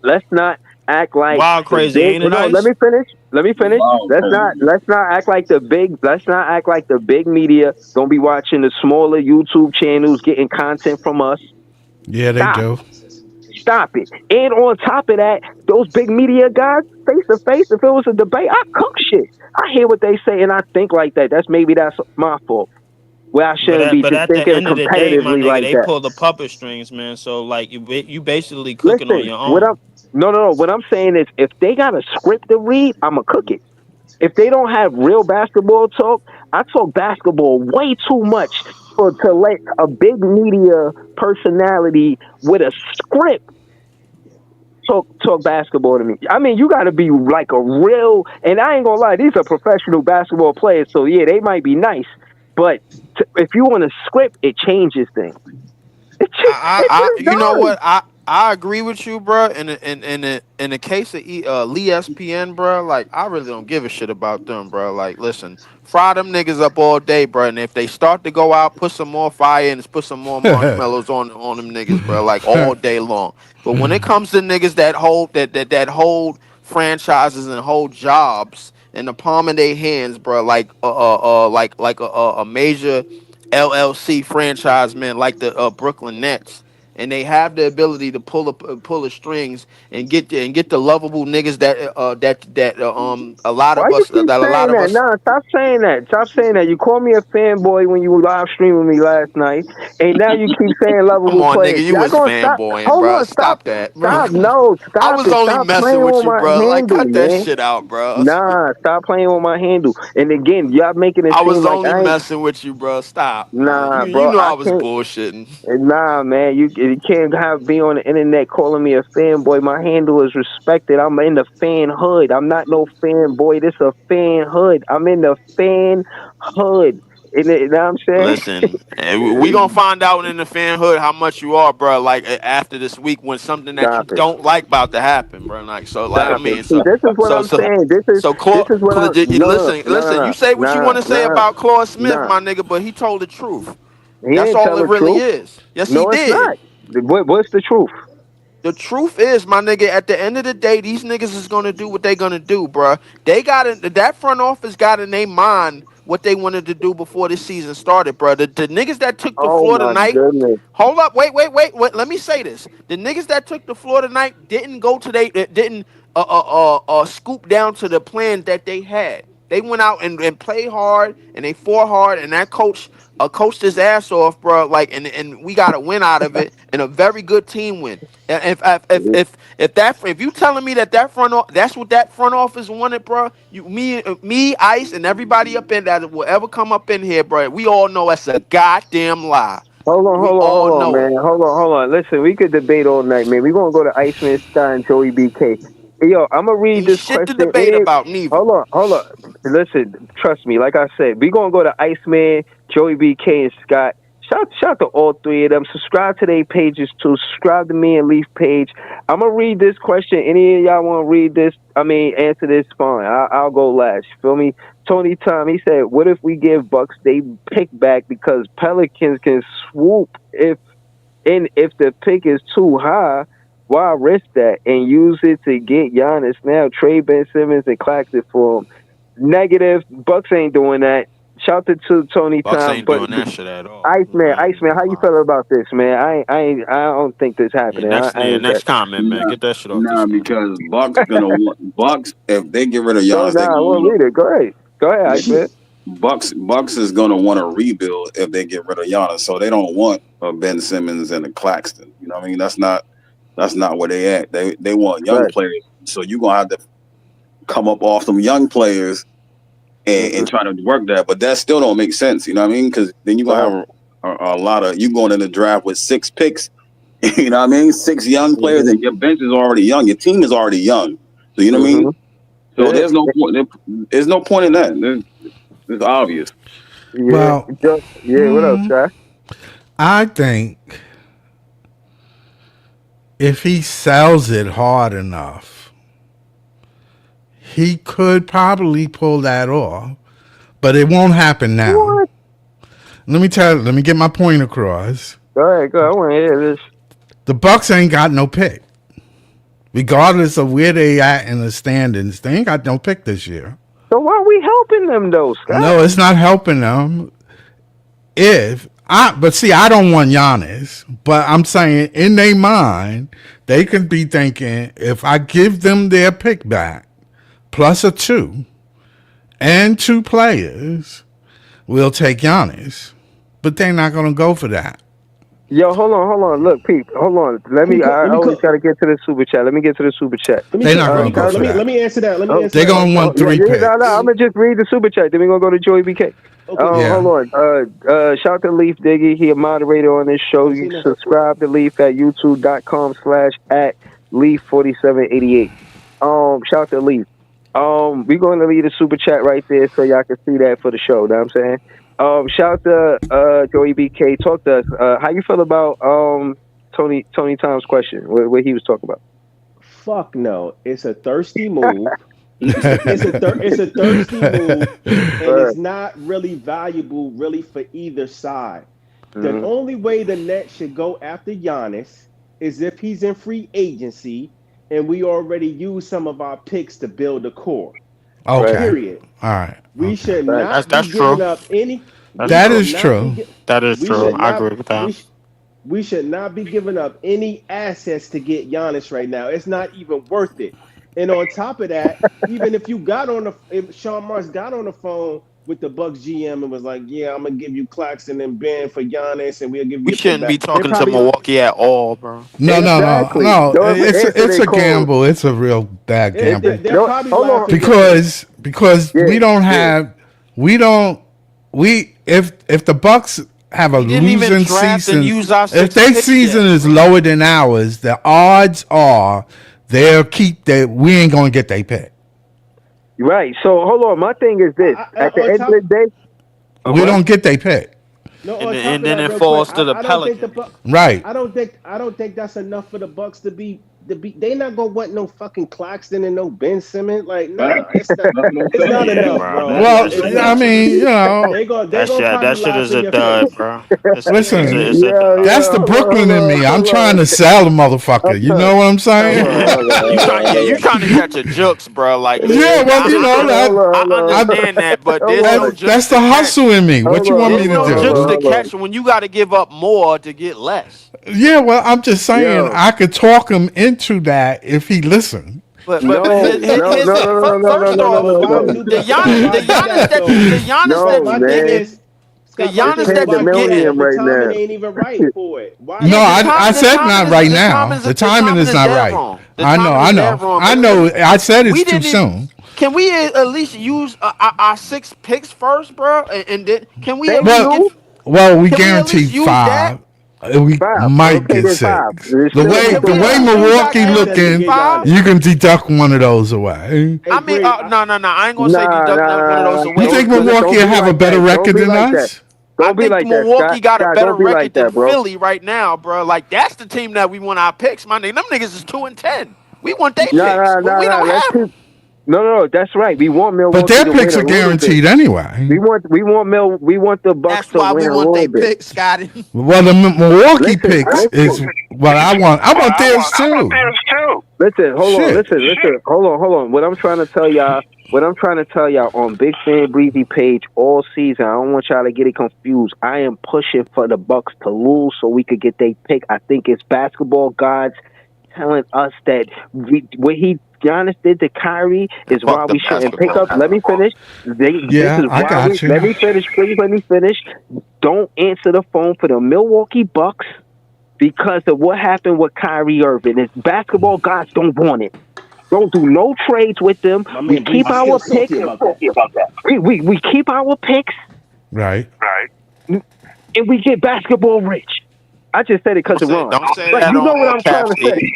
Let's not act like wild crazy, ain't it? No, let me finish. Wow, Let's not act like the big media don't be watching the smaller YouTube channels getting content from us. Yeah, they do. Stop it. And on top of that, those big media guys, face to face, if it was a debate, I cook shit. I hear what they say and I think like that. That's my fault. where I shouldn't be But at the thinking end of the day, my competitively nigga, like they that. pull the puppet strings, man. So like you basically cooking on Listen, your what own. I'm no. What I'm saying is, if they got a script to read, I'ma cook it. If they don't have real basketball talk, I talk basketball way too much for to let a big media personality with a script talk basketball to me. I mean, you got to be like a real, and I ain't gonna lie, these are professional basketball players, so yeah, they might be nice, but if you want a script, it changes things. It just You know does. what? I agree with you, bro. In the case of ESPN, bro, like I really don't give a shit about them, bro. Like, listen, fry them niggas up all day, bro. And if they start to go out, put some more fire and put some more marshmallows on them niggas, bro. Like all day long. But when it comes to niggas that hold franchises and hold jobs in the palm of their hands, bro, like a major LLC franchise, man, like the Brooklyn Nets, and they have the ability to pull the strings and get the lovable niggas a lot Why of you us keep that a lot saying of that? us. Nah, stop saying that. Stop saying that. You called me a fanboy when you were live streaming me last night, and now you keep saying Come lovable on, players. nigga, you Y'all was gonna stop? fanboying, Hold bro. on, stop, Stop that, bro. stop. No, I stop was it. only Stop messing playing with with you, my bro. Like, handle, cut that man. shit out, bro. Nah, stop playing with my handle. And again, y'all making it I seem was like only I ain't. messing with you, bro. Stop, man. Nah, You bro, know I I was can't. bullshitting. Nah, man, you can't be on the internet calling me a fanboy. My handle is respected. I'm in the fan hood. I'm not no fanboy. This a fan hood. I'm in the fan hood. You know what I'm saying? Listen, we gonna find out in the fan hood how much you are, bro. Like after this week, when something that you Stop it. don't like about to happen, bro. Like so, like I Stop it. mean, See, this is what I'm saying. This is what I'm. No, Listen, no, no, listen. You no, say what you nah, want to say nah, about Claude Smith, nah. my nigga, but he told the truth. He That's ain't all tell it the really truth. is. Yes, he No, it's did. not. What's the truth? The truth is, my nigga, at the end of the day, these niggas is gonna do what they gonna do, bruh. They got that front office got in their mind what they wanted to do before this season started, bruh. The niggas that took the Oh floor my tonight. goodness. Hold up, wait. Let me say this: the niggas that took the floor tonight didn't go to didn't scoop down to the plans that they had. They went out and played hard and they fought hard, and that coach coached his ass off, bro. Like, and we got a win out of it, and a very good team win. And if you telling me that's what that front office wanted, bro. Me, Ice, and everybody up in that will ever come up in here, bro. We all know that's a goddamn lie. We all Hold on, know it. man. Hold on. Listen, we could debate all night, man. We're gonna go to Iceman Sky and Joey BK. Hey, yo, I'm gonna read Ain't this shit to question. debate about neither. Hold on. Listen, trust me. Like I said, we're gonna go to Iceman, Joey BK, and Scott. Shout to all three of them. Subscribe to their pages too. Subscribe to me and Leaf page. I'm gonna read this question. Any of y'all want to read this? I mean, answer this. Fine. I'll go last. Feel me? Tony Tom. He said, "What if we give Bucks they pick back because Pelicans can swoop if the pick is too high? Why risk that and use it to get Giannis now? Trade Ben Simmons and Claxton for him. Negative. Bucks ain't doing that. Shout out to Tony Bucks Tom, ain't but doing that shit at all. Iceman, how you feel about this, man? I don't think this Yeah, happening. I ain't next that. comment, man. Nah, Get that shit off the nah, screen. because Bucks gonna want Bucks if they get rid of So Giannis, they nah, gonna we'll want read it. Go ahead, to. Iceman. Bucks is gonna want to rebuild if they get rid of Giannis, so they don't want a Ben Simmons and a Claxton. You know what I mean? That's not where they at. They want young Right. players, so you gonna have to come up off some young players and try to work that. But that still don't make sense. You know what I mean? Because then you Right. gonna have a lot of you going in the draft with 6 picks. You know what I mean? 6 young players, Mm-hmm. and your bench is already young. Your team is already young. So you know what I Mm-hmm. mean? So Yeah. there's no point. There's no point in that. It's obvious. Yeah. Well, Yeah. What else, guy? I think if he sells it hard enough, he could probably pull that off, but it won't happen now. What? Let me get my point across. Go ahead. I want to hear this. The Bucks ain't got no pick. Regardless of where they at in the standings, they ain't got no pick this year. So why are we helping them though, Scott? No, it's not helping them. But see, I don't want Giannis, but I'm saying in their mind, they can be thinking if I give them their pick back plus a 2 and 2 players, we'll take Giannis. but they're not going to go for that. Yo, hold on. Look, Pete, hold on. Let me. I let me always co- gotta get to the super chat. Let me get to the super chat. They're not going to go for let that. me answer that. Let me Oh, answer They're that going right to quick. want three no, picks. I'm gonna just read the super chat. Then we gonna go to Joey BK. Okay. Yeah. Hold on. Shout to Leaf Diggy. He a moderator on this show. What's You he can name? subscribe to Leaf at youtube.com/at Leaf4788. Shout to Leaf. We going to leave the super chat right there so y'all can see that for the show. Know what I'm saying? Shout to Joey BK. Talk to us. How you feel about Tony Tom's question? What he was talking about? Fuck no. It's a thirsty move. It's a thirsty move, and it's not really valuable really for either side. The Mhm. only way the Nets should go after Giannis is if he's in free agency and we already use some of our picks to build a core. Okay. Period. All right. We Okay. should Right. not be That's giving true. up any. That's We That true. should is not be. true. That is We true. should I not. agree with that. We should not be giving up any assets to get Giannis right now. It's not even worth it. And on top of that, even if Sean Marks got on the phone with the Bucks GM and was like, "Yeah, I'm gonna give you Claxton and Ben for Giannis, and we'll give We you a pick shouldn't back," be talking to Milwaukee at all, bro. No, no, no, Exactly. no. Don't ever answer It's their a calls. gamble. It's a real bad gamble they're Don't, probably hold on. laughing with him. because we Yeah, don't yeah. have we if the Bucks have a We didn't even losing draft and season, use our if six their picks season yet, is bro. lower than ours, the odds are they'll keep that we ain't gonna get their pick. Right. So hold on. My thing is this. At the On end of the top, day, We what? don't get their pick. no, And on top and of then that, it real quick, falls to the I don't think the Pelicans. Bucks. Right. I don't think that's enough for the Bucks to be. They not gonna want no fucking Claxton and no Ben Simmons. Like, nah, it's not Yeah, enough, bro. bro. Well, It's I not. mean, They gonna probably That shit laugh is in a your dud, face. bro. listen, It's a dud. that's the Brooklyn in me. I'm trying to sell a motherfucker. You know what I'm Hold saying? on, hold on, hold on, You hold trying to catch a jukes, bro. Like Yeah, well, you know that I on, hold on, understand that, but hold there's no on, jukes that's to the catch. hustle in me. What hold you on, want me There's to no hold jukes do? on, to hold on. catch when you got to give up more to get less. Yeah, well, I'm just saying Yo, I could talk him into that if he listened. But no, no, no, no, no, no, no, first no, no, off, But no, why no. do that? But why do that though? The Giannis Scott, that No, my you thing man. getting, is, the Scott, my It's thing Giannis is, that you why do that? pandemonium getting. The right timing now. ain't even right for it. Why No, Yeah, do the that? I time, the said timing not is right the timing now. is The the timing timing is is not dead right. wrong. The I know, timing I is know, dead wrong. I But know. I said we it's too didn't even. soon. Can we at least use our six picks first, bro? And then can we at Thank least Well, get? you. we Can we at least guaranteed use that? 5. We 5. might Okay, get then 5. 6. There's The still way room Can the for we way at 5. least use our Milwaukee Access to guaranteed looking, get five? Giannis. you can deduct one of those away. Hey, I mean, Bree, no. I ain't gonna say Nah, deduct nah, one of nah, those nah. You away think because Milwaukee Don't will be have a like better that. Don't record be than like that. us? I Don't be think like that, Scott. Milwaukee got a Scott, better don't be like record than that, bro. Philly right now, bro. Like that's the team that we want our picks, my nigga. Them niggas is 2-10. We want they Nah, picks, nah, but nah, we nah. don't Let's have keep. them. No. That's right. We want But Milwaukee their to win picks a are little bit. guaranteed anyway. We want the Bucks That's to why we win a want little they bit. picks, Scotty. Well, the Milwaukee Listen, picks is listen, what I want. I want theirs too. listen. Hold on. Shit. Listen. Hold on. What I'm trying to tell y'all. What I'm trying to tell y'all on Big Fan Breezy page all season. I don't want y'all to get it confused. I am pushing for the Bucks to lose so we could get their pick. I think it's basketball gods telling us that what Giannis did to Kyrie is Fuck why the we shouldn't pick basketball up. Let god. me finish. This Yeah, is I why we. got you. Let me finish, please. Let me finish. Don't answer the phone for the Milwaukee Bucks because of what happened with Kyrie Irving. It's basketball gods don't want it. Don't do no trades with them. my We man keep Breezy's our still picks. salty about that. We keep our picks Right. and we get basketball rich. I just said it because it rhymes. Don't say But that you on know what all I'm trying caps, to say. E.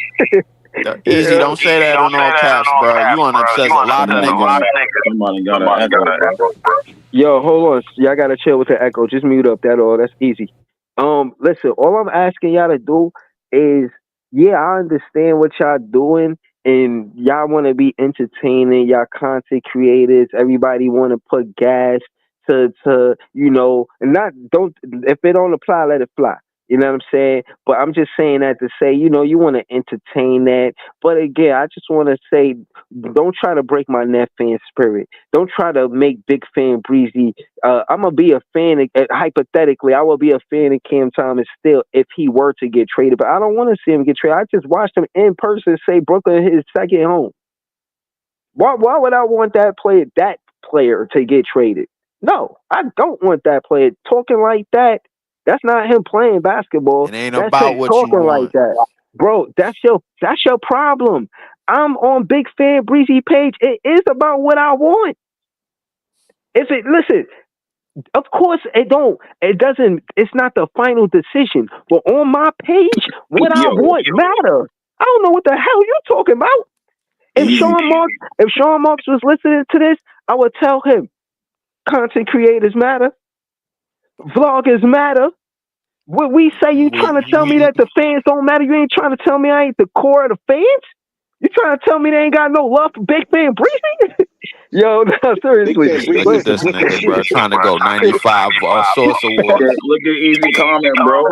Easy, don't say that on all caps, bro. You want to upset a lot of niggas. Somebody got an echo, bro. Yo, hold on. Y'all gotta chill with the echo. Just mute up. That all. That's easy. Listen. All I'm asking y'all to do is, yeah, I understand what y'all doing, and y'all want to be entertaining. Y'all content creators. Everybody want to put gas and not don't. If it don't apply, let it fly. You know what I'm saying? But I'm just saying that to say, you want to entertain that. But again, I just want to say, don't try to break my net fan spirit. Don't try to make Big Fan Breezy. I'm gonna be a fan. Hypothetically, I will be a fan of Cam Thomas still if he were to get traded. But I don't want to see him get traded. I just watched him in person say Brooklyn is his second home. Why would I want that player to get traded? No, I don't want that player talking like that. That's not him playing basketball. It ain't That's about him what you talking like want. that. Bro, that's your problem. I'm on Big Fan Breezy page. It is about what I want. Listen, of course it's not the final decision. But on my page, what I want matter. I don't know what the hell you're talking about. If Sean Marks was listening to this, I would tell him content creators matter, vloggers matter. What we say, you trying to tell me that the fans don't matter? You ain't trying to tell me I ain't the core of the fans? You trying to tell me they ain't got no love for Big Fan Breezy? Yo, no, seriously. Look at this nigga, bro, trying to go 95 Source Award. Look at easy comment, bro.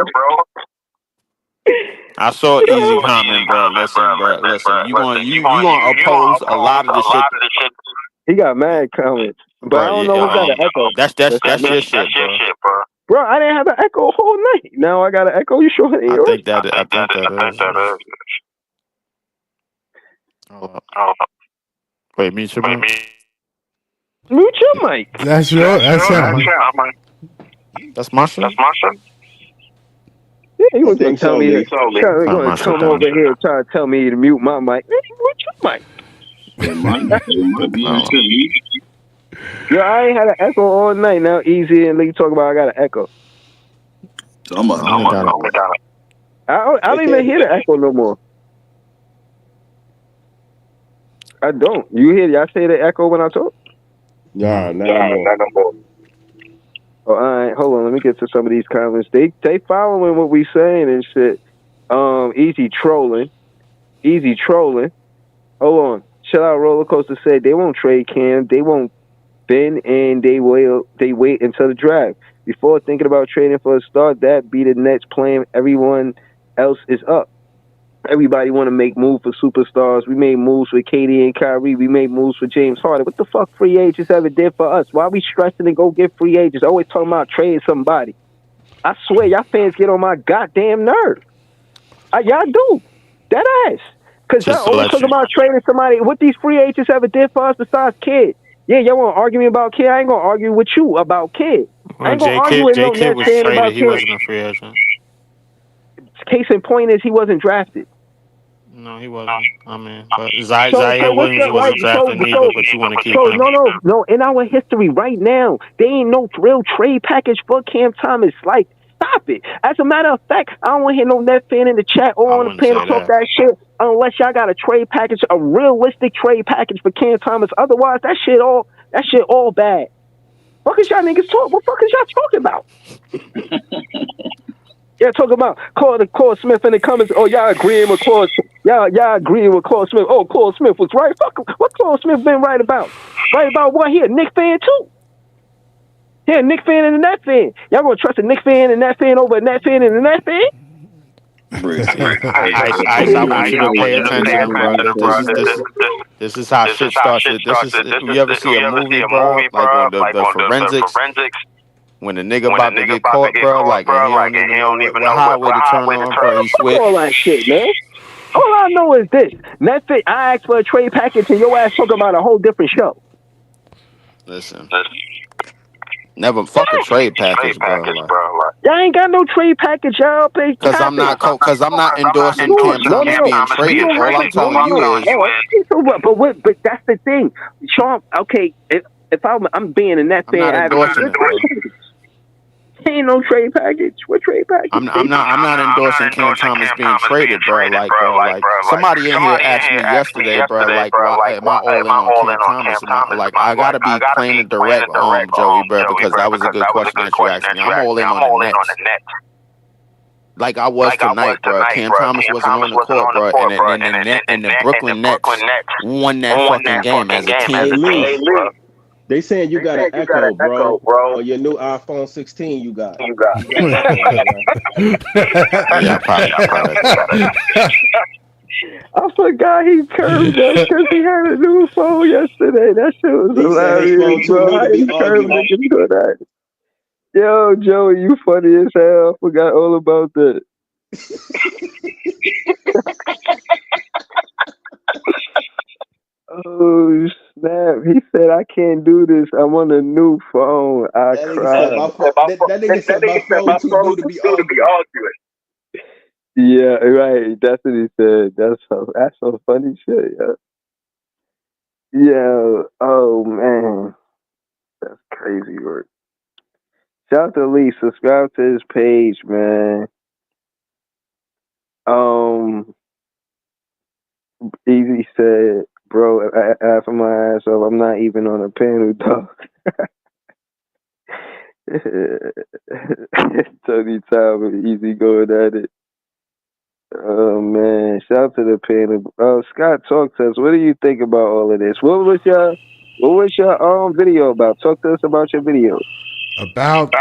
I saw easy comment, bro. Listen, you gonna oppose a lot of the shit. He got mad comments, but bro, I don't know what's got an echo. That's your shit, bro. Bro, I didn't have an echo all night. Now I got an echo. You sure it ain't yours? I think that is. Wait, mute your mic. Mute your mic. That's your. That's him. That's my shit. Yeah, you gonna tell me to come over here and try to tell me to mute my mic? Mute your mic. Yo, I ain't had an echo all night. Now Easy and Lee talk about I got an echo. I don't even hear the echo no more. I don't. You hear? Y'all say the echo when I talk? Nah, not no more. Oh, all right, hold on. Let me get to some of these comments. They following what we saying and shit. Easy trolling. Hold on. Chill out. Roller Coaster said they won't trade Cam. They won't bend, and they wait until the draft before thinking about trading for a star. That be the Nets plan. Everyone else is up. Everybody want to make moves for superstars. We made moves for KD and Kyrie. We made moves for James Harden. What the fuck free agents ever did for us? Why are we stressing to go get free agents? Always talking about trading somebody. I swear, y'all fans get on my goddamn nerve. Y'all do. Dead ass. Because y'all always talking about trading somebody. What these free agents ever did for us besides Kid? Yeah, y'all want to argue me about Kid? I ain't going to argue with you about Kid. I ain't going to argue with no Nets was fan traded. about He Kid. wasn't a free agent. Case in point is he wasn't drafted. No, he wasn't. I mean, but Zaire Williams wasn't drafted neither, but you want to keep him. No. In our history right now, there ain't no real trade package for Cam Thomas. Like, stop it. As a matter of fact, I don't want to hear no Net fan in the chat or on the panel talk that shit unless y'all got a trade package, a realistic trade package for Cam Thomas. Otherwise, that shit all bad. What is y'all niggas talk? What fuck is y'all talking about? Yeah, talking about Claude Smith in the comments. Oh, y'all agreeing with Claude? Y'all agreeing with Claude Smith? Oh, Claude Smith was right. Fuck, what Claude Smith been right about? Right about what? He a Knicks fan too. He a Knicks fan and a Net fan. Y'all gonna trust a Knicks fan and Net fan over a Net fan and a Net fan? I want you to pay attention, bro. This is how shit starts. You ever see a movie, bro? Like when the forensics. When the nigga about to get caught, bro, like he don't even know what highway to turn on, bro. He switch. All that shit, man. All I know is this. Netflix, I asked for a trade package and your ass talking about a whole different show. Listen. Never fuck a trade package, bro. Y'all ain't got no trade package, y'all. Because I'm not endorsing Cam Thomas being traded. All I'm telling you is. But that's the thing, Sean. Okay, if I'm being a Net fan, I'm not endorsing it, bro. Ain't no trade package. What trade package? I'm not endorsing Cam Thomas being traded, bro. Like somebody in here asked me yesterday, bro. Like, why am I all in on Cam Thomas? Like, I gotta be plain and direct, Joey, bro, because that was a good question that you asked me. I'm all in on the Nets. Like I was tonight, bro. Cam Thomas wasn't on the court, bro, and the Brooklyn Nets won that fucking game as a team, bro. They saying you got an echo, bro. On your new iPhone 16, you got. Yeah, probably. I forgot he curved us because he had a new phone yesterday. That shit was hilarious, bro. He curved niggas for that. Yo, Joey, you funny as hell. I forgot all about that. Oh, snap. He said, I can't do this. I'm on a new phone. I That nigga said cried. my phone. That nigga said my phone too new to be arguing. Yeah, right. That's what he said. That's some funny shit. Yeah. Yeah. Oh man, that's crazy work. Shout out to Lee. Subscribe to his page, man. Um, Easy said, bro, after my ass off, I'm not even on a panel, dog. Tony Time and Easy going at it. Oh man, shout out to the panel. Scott, talk to us. What do you think about all of this? What was your video about? Talk to us about your video. About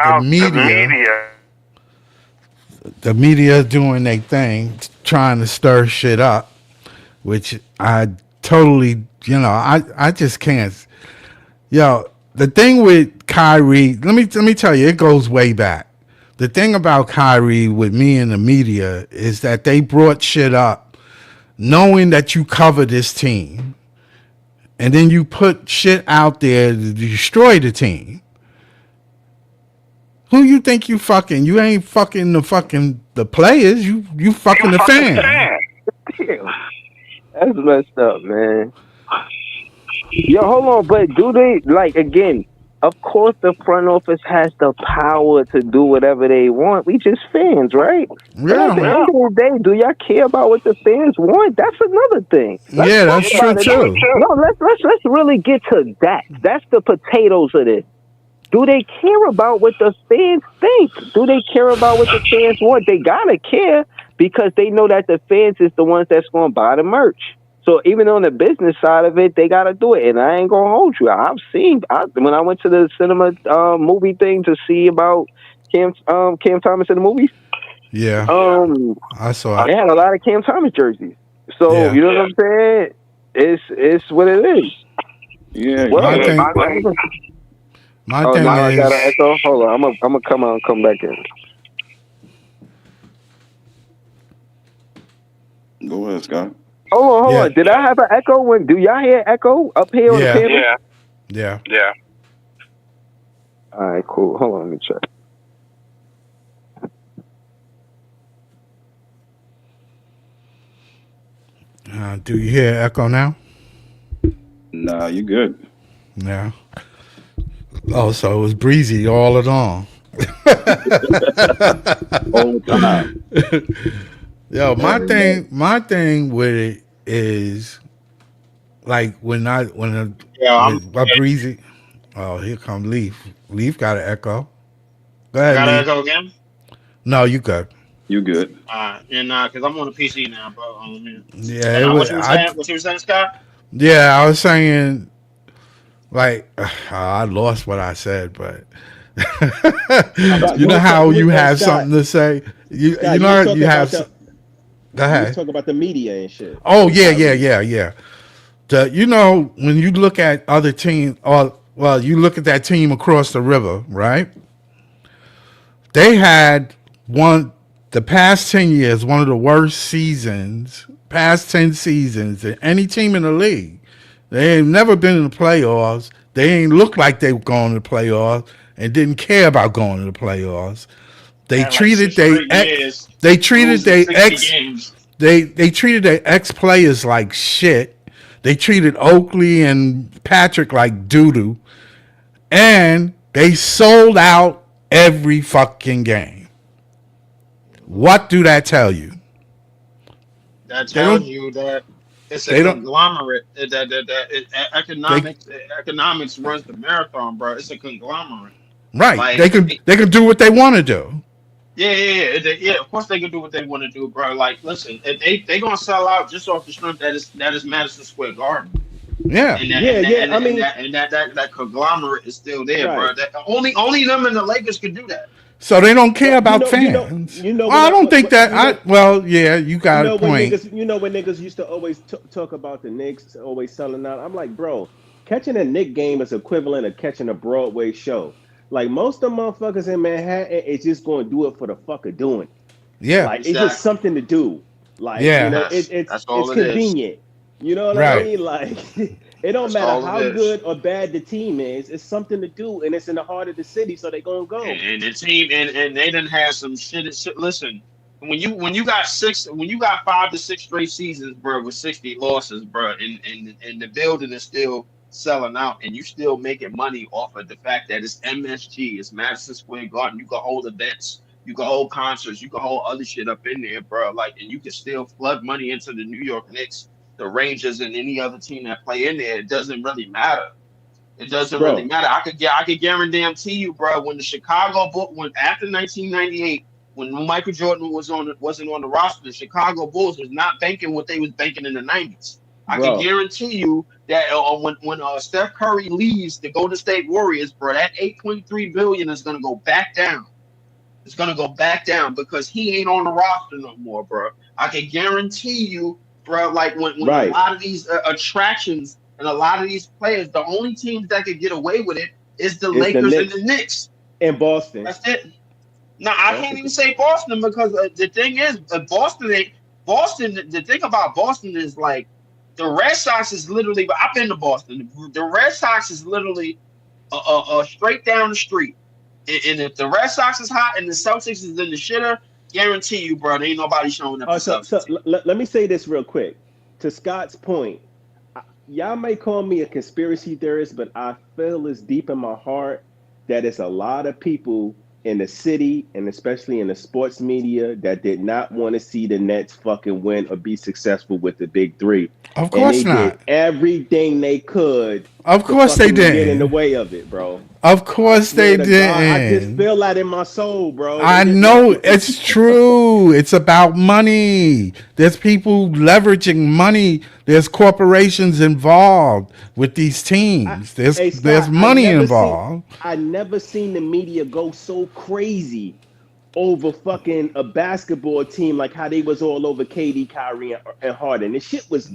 the media doing their thing, trying to stir shit up, which I totally, I just can't. Yo, the thing with Kyrie, let me tell you, it goes way back. The thing about Kyrie with me and the media is that they brought shit up knowing that you cover this team, and then you put shit out there to destroy the team. Who you think you fucking? You ain't fucking the players. You fucking the fans. Damn, that's messed up, man. Yo, hold on, but do they again? Of course, the front office has the power to do whatever they want. We just fans, right? But at the Yeah, end of the day, do y'all care about what the fans want? That's another thing. yeah, that's true too. No, let's really get to that. That's the potatoes of this. Do they care about what the fans think? Do they care about what the fans want? They gotta care because they know that the fans is the ones that's gonna buy the merch. So even on the business side of it, they gotta do it. And I ain't gonna hold you. When I went to the cinema movie thing to see about Cam Thomas in the movies. Yeah, I saw They it. had a lot of Cam Thomas jerseys. So Yeah. you know what I'm saying? It's what it is. Yeah, Well, My oh, thing now I got an is, echo. Hold on, I'm gonna come out and come back in. Go ahead, Scott. Hold on. Yeah. Did I have an echo? Do y'all hear echo up here on the Yeah. panel? yeah. All right, cool. Hold on, let me check. Do you hear echo now? Nah, you good. Yeah. Oh, so it was breezy all along. All the time. Yo, my thing with it is like when breezy. Oh, here come Leaf. Leaf got an echo. Go ahead, Gotta Leaf. go again. No, you good. You good. And because I'm on the PC now, bro. Yeah, it was. What you were saying? What you were saying, Scott? Yeah, I was saying like I lost what I said, but you know how you have something to say. You know you have. Go You was ahead. talking about the media and shit. Oh yeah. When you look at other teams, you look at that team across the river, right? They had the past 10 years, one of the worst seasons, past 10 seasons than any team in the league. They ain't never been in the playoffs. They ain't looked like they were going to the playoffs and didn't care about going to the playoffs. They treated they treated their ex players like shit. They treated Oakley and Patrick like doo doo, and they sold out every fucking game. What do that tell you? That tells you that it's a conglomerate. Economics runs the marathon, bro. It's a conglomerate. Right. Like, they can do what they want to do. Yeah. Of course they can do what they want to do, bro. Like, listen, if they gonna sell out just off the strength that is Madison Square Garden. Yeah. That conglomerate is still there, Right. bro. That, only them and the Lakers can do that. So they don't care about fans. I don't think that. You got a point. When niggas used to always talk about the Knicks always selling out. I'm like, bro, catching a Knick game is equivalent of catching a Broadway show. Like most of the motherfuckers in Manhattan is just going to do it for the fuck of doing it. Yeah, like it's just something to do. Like yeah, it's convenient. You know what I mean? Like It don't That's matter all how it is. good or bad the team is. It's something to do, and it's in the heart of the city, so they gonna go. And the team and they done had some shit. Listen, when you got 5 to 6 straight seasons, bro, with 60 losses, bro, and the building is still selling out, and you still making money off of the fact that it's MSG, it's Madison Square Garden. You can hold events, you can hold concerts, you can hold other shit up in there, bro. Like, and you can still flood money into the New York Knicks, the Rangers, and any other team that play in there. It doesn't really matter. It doesn't really Bro, matter. I could guarantee you, bro. When the Chicago Bulls, when after 1998, when Michael Jordan wasn't on the roster, the Chicago Bulls was not banking what they was banking in the 90s. I can bro. guarantee you that when Steph Curry leaves the Golden State Warriors, bro, that 8.3 billion is gonna go back down. It's gonna go back down because he ain't on the roster no more, bro. I can guarantee you, bro. Like when a Right. lot of these attractions and a lot of these players, the only teams that could get away with it is the It's the Lakers and Knicks the Knicks. in Boston. That's it. Now I can't even say Boston because the thing is, Boston. The thing about Boston is like the Red Sox is literally. But I've been to Boston. The Red Sox is literally straight down the street. And if the Red Sox is hot and the Celtics is in the shitter, guarantee you, bro, there ain't nobody showing up. So let me say this real quick. To Scott's point, y'all may call me a conspiracy theorist, but I feel it's deep in my heart that it's a lot of people in the city and especially in the sports media that did not want to see the Nets fucking win or be successful with the big three. Of course and they not. did everything they could. Of course they Get in the didn't. way of it, bro. Of course they Swear to God, I just didn't. feel that in my soul, bro. I They just know like it's true. It's about money. There's people leveraging money. There's corporations involved with these teams. Hey, There's Scott, money involved. I never seen the media go so crazy over fucking a basketball team like how they was all over KD, Kyrie, and Harden. This shit was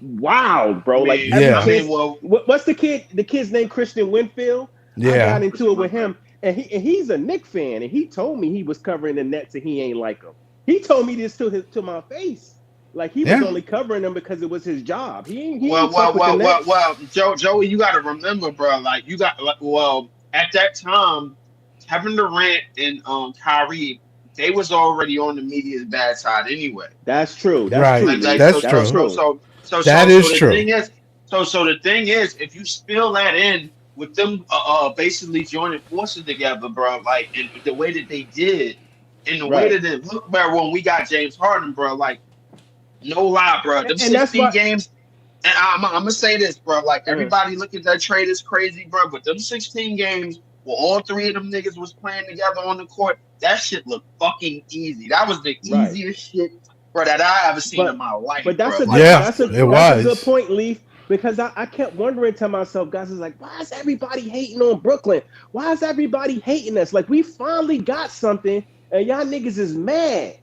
wild, bro. Like every Yeah. kid, what's the kid? The kid's name Christian Winfield. I Yeah. got into it with him, and he's a Knicks fan, and he told me he was covering the Nets and he ain't like them. He told me this to my face. Like he was Yeah. only covering them because it was his job. He ain't fuck with the Nets. Joey, you got to remember, bro. Like you got at that time, Kevin Durant and Kyrie, they was already on the media's bad side anyway. That's true. That's Right. true. Like, That's so, true. So That is the true. thing is, so the thing is, if you spill that in with them, basically joining forces together, bro, like in the way that they did, in the way Right. that it looked, bro, when we got James Harden, bro, like no lie, bro, them And that's 16 why- games. And I'm gonna say this, bro. Like everybody look at that trade is crazy, bro. But them 16 games where all three of them niggas was playing together on the court, that shit looked fucking easy. That was the Right. easiest shit, bro, that I ever seen in my life. But that's bro. a Like, Yeah, that's a it that's a was. good point, Leaf. Because I kept wondering to myself, guys, is like, why is everybody hating on Brooklyn? Why is everybody hating us? Like we finally got something, and y'all niggas is mad.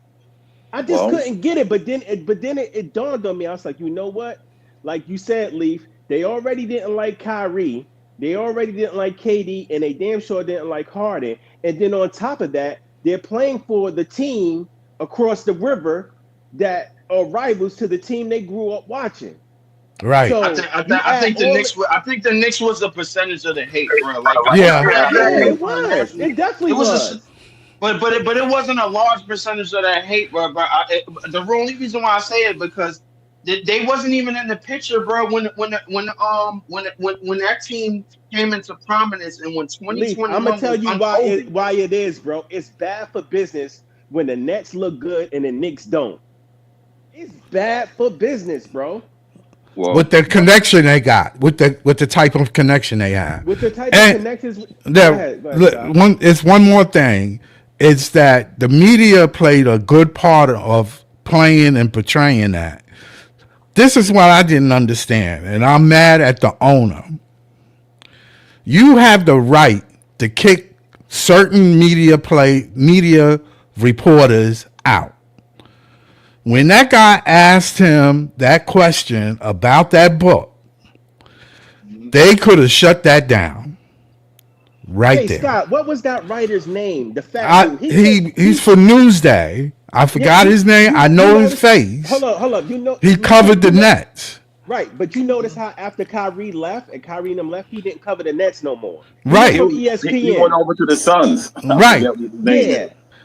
I just couldn't get it, but then it dawned on me. I was like, you know what? Like you said, Leaf, they already didn't like Kyrie, they already didn't like KD, and they damn sure didn't like Harden. And then on top of that, they're playing for the team across the river that are rivals to the team they grew up watching. Right. So I think the Knicks was a percentage of the hate, bro. Like Yeah. it was. It definitely was. But it wasn't a large percentage of that hate, bro. But the only reason why I say it because they wasn't even in the picture, bro. When that team came into prominence and when 2021 I'm gonna tell you unfolded, why it is, bro. It's bad for business when the Nets look good and the Knicks don't. It's bad for business, bro. Well, With the connection they got, with the type of connection they have. With the type And of connections. It's one more thing. It's that the media played a good part of playing and portraying that. This is what I didn't understand, and I'm mad at the owner. You have the right to kick certain media reporters out. When that guy asked him that question about that book, they could have shut that down right Hey there. Scott, what was that writer's name? The fat dude. He's for Newsday. I forgot his name. I know his face. Hold up. You know He covered the Nets. Right, but you notice how after Kyrie left and Kyrie and them left, he didn't cover the Nets no more. He Right. went to He ESPN. went over to the Suns. Right. Yeah,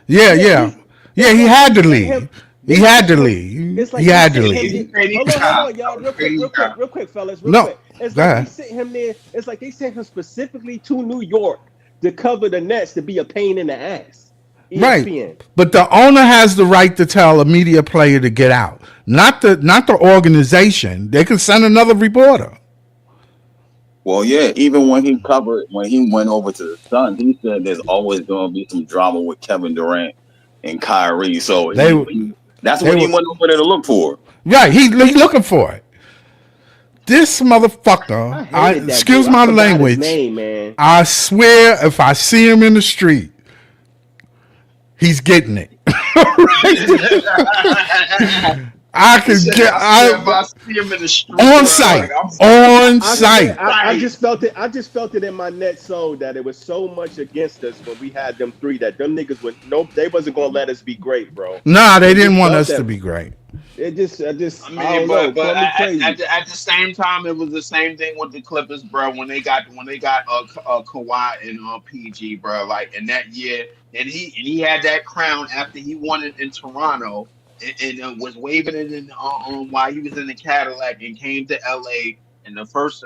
Yeah, yeah. yeah. He had to They sent him. leave. He had to leave. It's like He they had to sent him. leave. Hold on, y'all. Real quick, fellas. Real No, quick. It's go like ahead. they sent him there. It's like they sent him specifically to New York to cover the Nets to be a pain in the ass. ESPN. Right. But the owner has the right to tell a media player to get out. Not the organization. They can send another reporter. Well, yeah, even when he went over to the Suns, he said there's always going to be some drama with Kevin Durant and Kyrie. So that's what he went over there to look for. Right, he looking for it. This motherfucker, excuse my language, name, man. I swear if I see him in the street, he's getting it. I can get if I see him in the street, on site. On site. I just felt it. I just felt it in my net soul that it was so much against us when we had them three that them niggas would they wasn't gonna let us be great, bro. Nah, they didn't want us to be great. I don't but know. at the same time, it was the same thing with the Clippers, bro. When they got Kawhi and PG, bro, like in that year, and he had that crown after he won it in Toronto, and was waving it in while he was in the Cadillac and came to LA in the first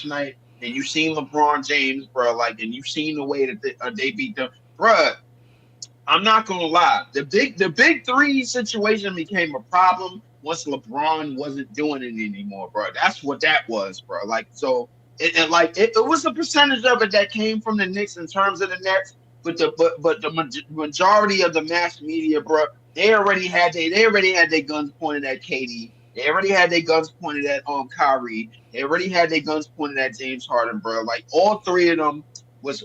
night, and you seen LeBron James, bro, like, and you seen the way that they beat them, bro. I'm not gonna lie. The big three situation became a problem once LeBron wasn't doing it anymore, bro. That's what that was, bro. Like, so it was a percentage of it that came from the Knicks in terms of the Nets, but the majority of the mass media, bro, they already had their guns pointed at KD. They already had their guns pointed at Kyrie. They already had their guns pointed at James Harden, bro. Like, all three of them was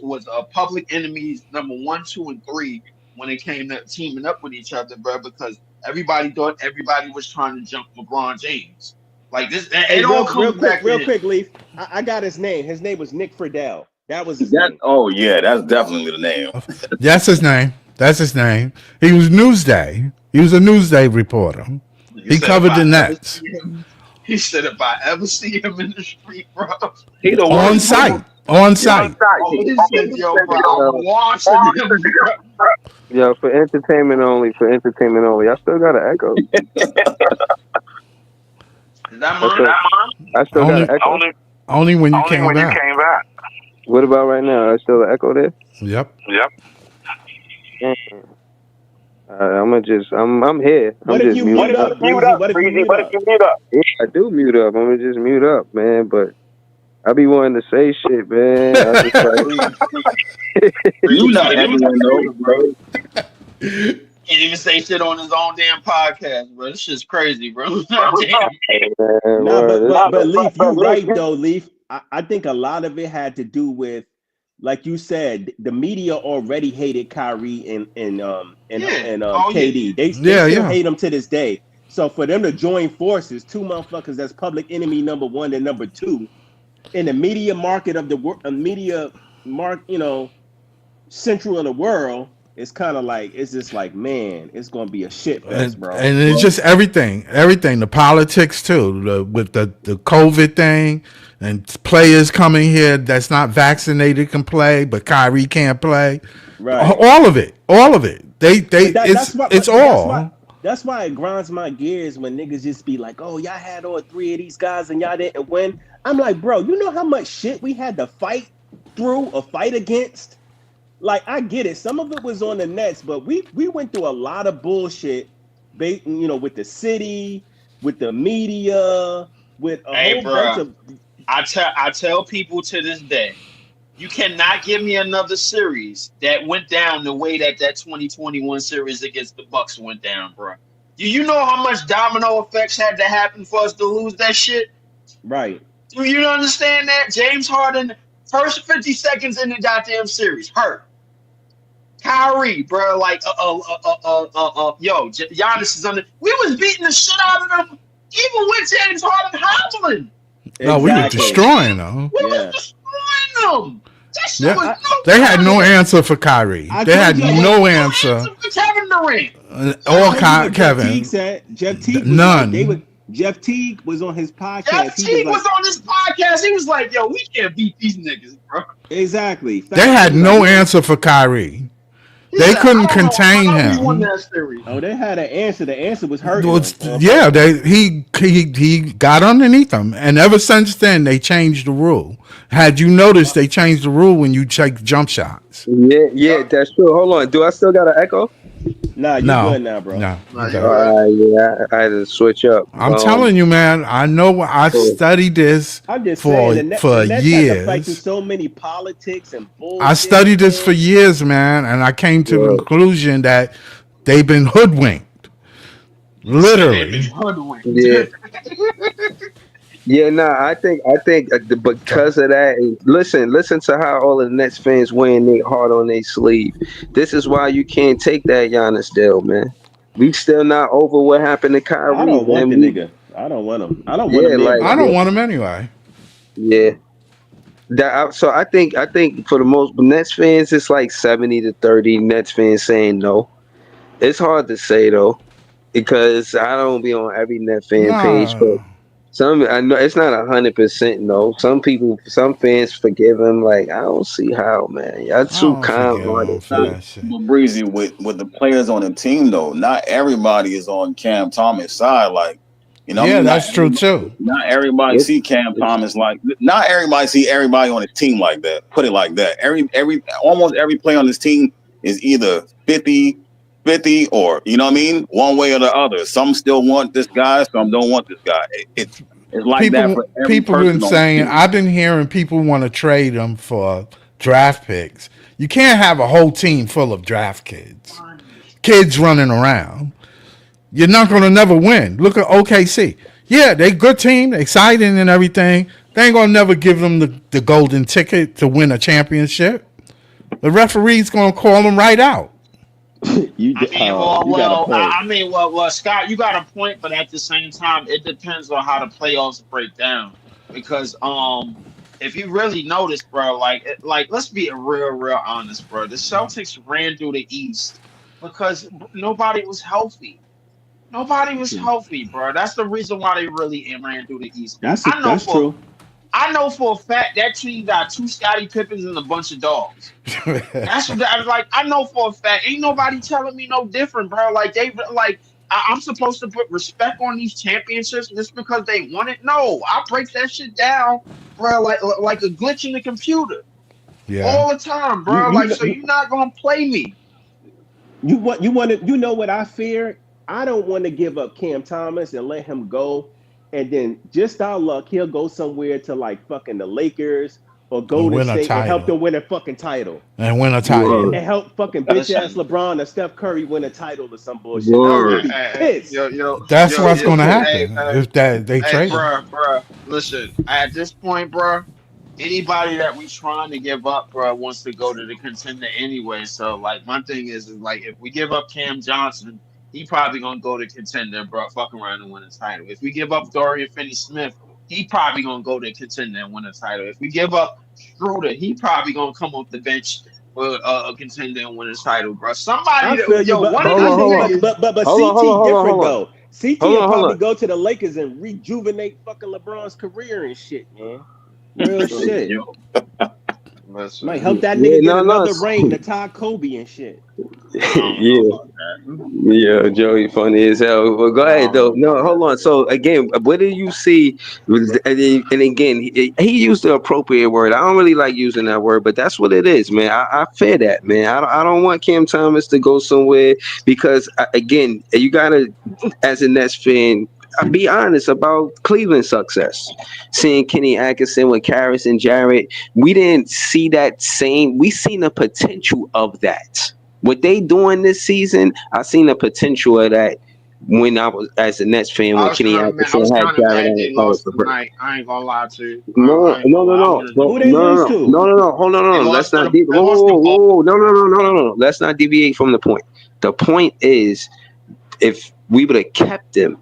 public enemies number 1, 2, and 3. When it came to teaming up with each other, bro, because everybody thought everybody was trying to jump LeBron James. Like this, real quick, Leaf. I got his name. His name was Nick Friedel. That was his name. Oh yeah, that's definitely the name. That's his name. That's his name. He was Newsday. He was a Newsday reporter. He covered the Nets. He said, if I ever see him in the street, bro, on site. On site. He said, yo, bro, I'm watching him, bro. Yo, for entertainment only. I still got an echo. Is that mine? I still got an echo. Only when you came back. What about right now? I still an echo there? Yep. I'm here. What if you mute up? What if you mute up? Yeah, I do mute up. I'm gonna just mute up, man. But I be wanting to say shit, man. I just You not everyone knows, bro. Can't even say shit on his own damn podcast, bro. This shit's crazy, bro. But Leaf, you're right though, Leaf. I think a lot of it had to do with, like you said, the media already hated Kyrie and KD. They still hate them to this day. So for them to join forces, two motherfuckers that's public enemy number 1 and number 2 in the media market of central of the world, it's kind of like, it's just like, man, it's gonna be a shit fest, bro. And it's just everything, the politics too, with the COVID thing, and players coming here that's not vaccinated can play, but Kyrie can't play. Right, all of it. It's all. That's why it grinds my gears when niggas just be like, oh, y'all had all 3 of these guys and y'all didn't win. I'm like, bro, you know how much shit we had to fight through or fight against? Like, I get it. Some of it was on the Nets, but we went through a lot of bullshit, with the city, with the media, with a whole bunch of... I tell people to this day, you cannot give me another series that went down the way that 2021 series against the Bucks went down, bro. Do you know how much domino effects had to happen for us to lose that shit? Right. Do you understand that? James Harden, first 50 seconds in the goddamn series, hurt. Kyrie, bro, like, Giannis is under. We was beating the shit out of them, even with James Harden hobbling. No, we were destroying them. We was destroying them. That shit was they had no answer for Kyrie. They had no answer for Kevin Durant. Or Kevin. Jeff Teague said, none. Jeff Teague was on his podcast. Jeff Teague was on this podcast. He was like, "Yo, we can't beat these niggas, bro." Exactly. They had no answer for Kyrie. They couldn't contain him. Oh, they had an answer. The answer was hurting. Yeah, he got underneath them, and ever since then they changed the rule. Had you noticed, they changed the rule when you take jump shots. Yeah, that's true. Hold on, do I still got an echo? Nah, you good now, bro. No. Yeah, I had to switch up. I'm telling you, man. I know. I studied this I'm just for saying, for the Nets had to fight through years. so many politics and bullshit. I studied this for years, man, and I came to the conclusion that they've been hoodwinked. Literally. Yeah. Yeah, I think because of that, and listen to how all the Nets fans wearing their heart on their sleeve. This is why you can't take that Giannis deal, man. We still not over what happened to Kyrie. I don't want the nigga. I don't want him. I don't want him. I don't want him anyway. Yeah. So I think for the most Nets fans, it's like 70-30 Nets fans saying no. It's hard to say though, because I don't be on every Net fan page, but I know it's not 100% no. Some fans forgive him. Like, I don't see how, man. Y'all too kind-hearted. But Breezy, with the players on the team though, not everybody is on Cam Thomas' side. Like, you know, yeah, that's true too. Not everybody see Cam Thomas like. Not everybody see everybody on the team like that. Put it like that. Almost every player on this team is either 50 or, you know what I mean, one way or the other. Some still want this guy, some don't want this guy. It's like that for every people been saying. I've been hearing people want to trade them for draft picks. You can't have a whole team full of draft kids running around. You're not going to never win. Look at OKC. Yeah, they good team, exciting and everything. They ain't going to never give them the golden ticket to win a championship. The referee's going to call them right out. Scott, you got a point, but at the same time, it depends on how the playoffs break down. Because if you really notice, bro, like let's be real honest, bro. The Celtics ran through the East because nobody was healthy. Nobody was healthy, bro. That's the reason why they really ran through the East. That's true. I know for a fact that team got 2 Scottie Pippins and a bunch of dogs. That's what I was like. I know for a fact. Ain't nobody telling me no different, bro. Like I'm supposed to put respect on these championships just because they won it. No, I break that shit down, bro. Like a glitch in the computer. Yeah. All the time, bro. So you're not gonna play me. You know what I fear? I don't want to give up Cam Thomas and let him go. And then just our luck, he'll go somewhere to like fucking the Lakers or Golden State and help them win a fucking title. And win a title. And help fucking bitch ass LeBron or Steph Curry win a title or some bullshit. Be pissed. That's what's going to happen if they trade. Bro, listen. At this point, bro, anybody that we trying to give up, bro, wants to go to the contender anyway. So like, my thing is like, if we give up Cam Johnson, he probably gonna go to contender, bro. Fuck around and win a title. If we give up Dorian Finney-Smith, he probably gonna go to contender and win a title. If we give up Schroeder, he probably gonna come off the bench for a contender and win a title, bro. Somebody, but CT different though. CT will probably go to the Lakers and rejuvenate fucking LeBron's career and shit, man. Real shit. Might help that nigga get another ring to tie Kobe and shit. Yeah, Joey, funny as hell. Well, go ahead though. No, hold on. So again, what do you see? And again, he used the appropriate word. I don't really like using that word, but that's what it is, man. I fear that, man. I don't want Cam Thomas to go somewhere because again, you gotta, as a Nets fan, be honest about Cleveland's success. Seeing Kenny Atkinson with Karras and Jarrett, we didn't see that same. We seen the potential of that. What they doing this season, I seen the potential of that when I was as a Nets fan when Kenny Atkinson had Jarrett and tonight. I ain't gonna lie to you. No. Hold on. Let's not. No. Let's not deviate from the point. The point is, if we would have kept them.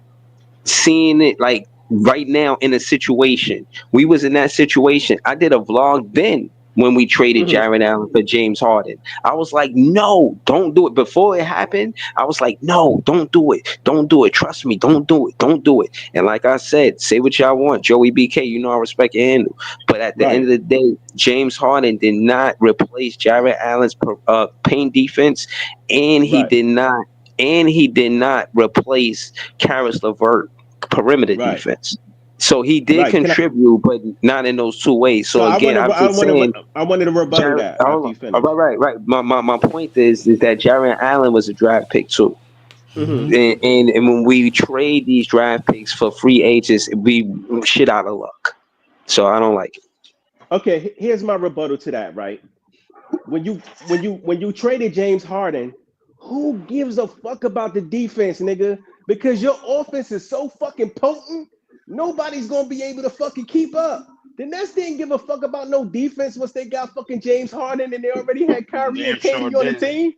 Seeing it like right now in a situation, we was in that situation. I did a vlog then when we traded Jared Allen for James Harden. I was like, no, don't do it. Before it happened, I was like, no, don't do it. Don't do it. Trust me, don't do it. Don't do it. And like I said, say what y'all want. Joey BK, you know I respect your handle. But at the end of the day, James Harden did not replace Jared Allen's paint defense, and he did not replace Karis LeVert perimeter defense. So he did contribute, but not in those two ways. So again, I wanted to rebuttal that. Right. My point is that Jared Allen was a draft pick too. And when we trade these draft picks for free agents, we shit out of luck. So I don't like it. Okay, here's my rebuttal to that. Right, when you traded James Harden, who gives a fuck about the defense, nigga? Because your offense is so fucking potent, nobody's gonna be able to fucking keep up. The Nets didn't give a fuck about no defense once they got fucking James Harden and they already had Kyrie and KD on the team.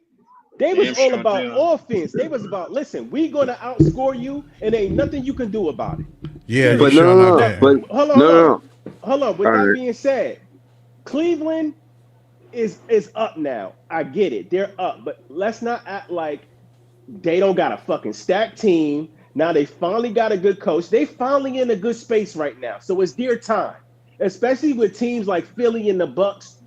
They was all about offense. They was about, listen, we gonna outscore you and ain't nothing you can do about it. Yeah, but hold on. With that being said, Cleveland is up now. I get it. They're up, but let's not act like they don't got a fucking stacked team. Now they finally got a good coach. They finally in a good space right now. So it's their time, especially with teams like Philly and the Bucks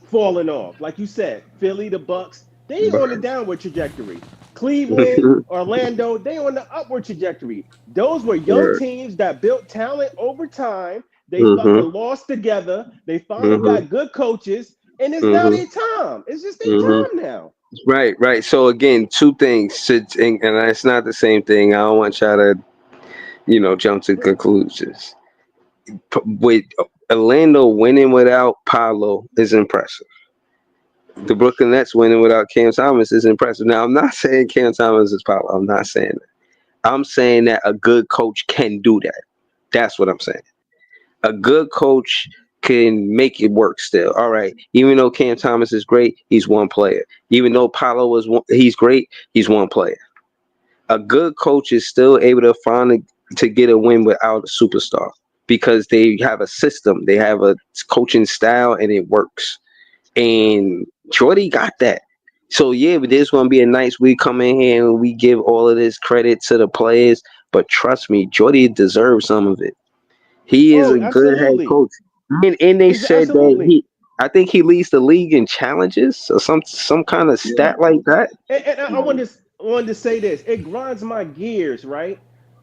falling off. Like you said, Philly, the Bucks, they on the downward trajectory. Cleveland, Orlando, they on the upward trajectory. Those were young teams that built talent over time. They fucking lost together. They finally got good coaches, and it's now their time. It's just their time now. Right. So again, two things, and it's not the same thing. I don't want y'all to, jump to conclusions. With Orlando winning without Paolo is impressive. The Brooklyn Nets winning without Cam Thomas is impressive. Now, I'm not saying Cam Thomas is Paolo. I'm not saying that. I'm saying that a good coach can do that. That's what I'm saying. A good coach can make it work still. All right. Even though Cam Thomas is great, he's one player. Even though Paolo he's great, he's one player. A good coach is still able to get a win without a superstar because they have a system, they have a coaching style, and it works. And Jordy got that. So yeah, but there's gonna be a nice week come in here and we give all of this credit to the players. But trust me, Jordy deserves some of it. He is a good head coach. And they said that I think he leads the league in challenges or some kind of stat like that. And I wanted to say this. It grinds my gears, right?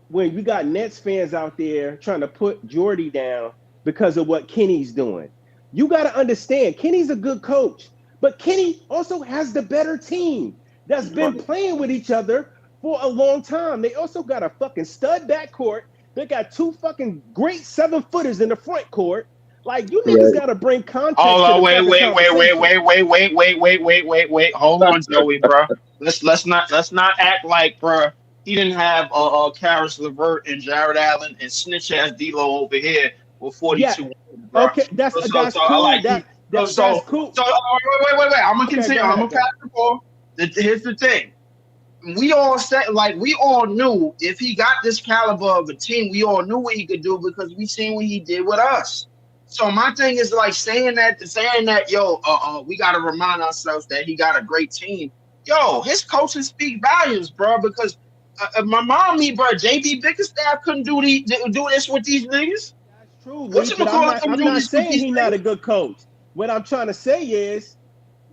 When you got Nets fans out there trying to put Jordy down because of what Kenny's doing. You got to understand, Kenny's a good coach, but Kenny also has the better team that's been playing with each other for a long time. They also got a fucking stud backcourt. They got two fucking great 7-footers in the front court. Like, you niggas got to bring context. Wait. Hold on, Joey, bro. Let's not act like, bro, he didn't have Karis LeVert and Jared Allen and snitch ass D'Lo over here with 42. Yeah. Okay, that's cool. That's cool. So wait. I'm gonna continue. I'm gonna pass the ball. Here's the thing. We all knew if he got this caliber of a team, we all knew what he could do because we seen what he did with us. So my thing is like saying that, we got to remind ourselves that he got a great team. Yo, his coaching speak volumes, bro. Because my mom, bro, JB Bickerstaff couldn't do this with these niggas. That's true. I'm not saying he's not a good coach. What I'm trying to say is,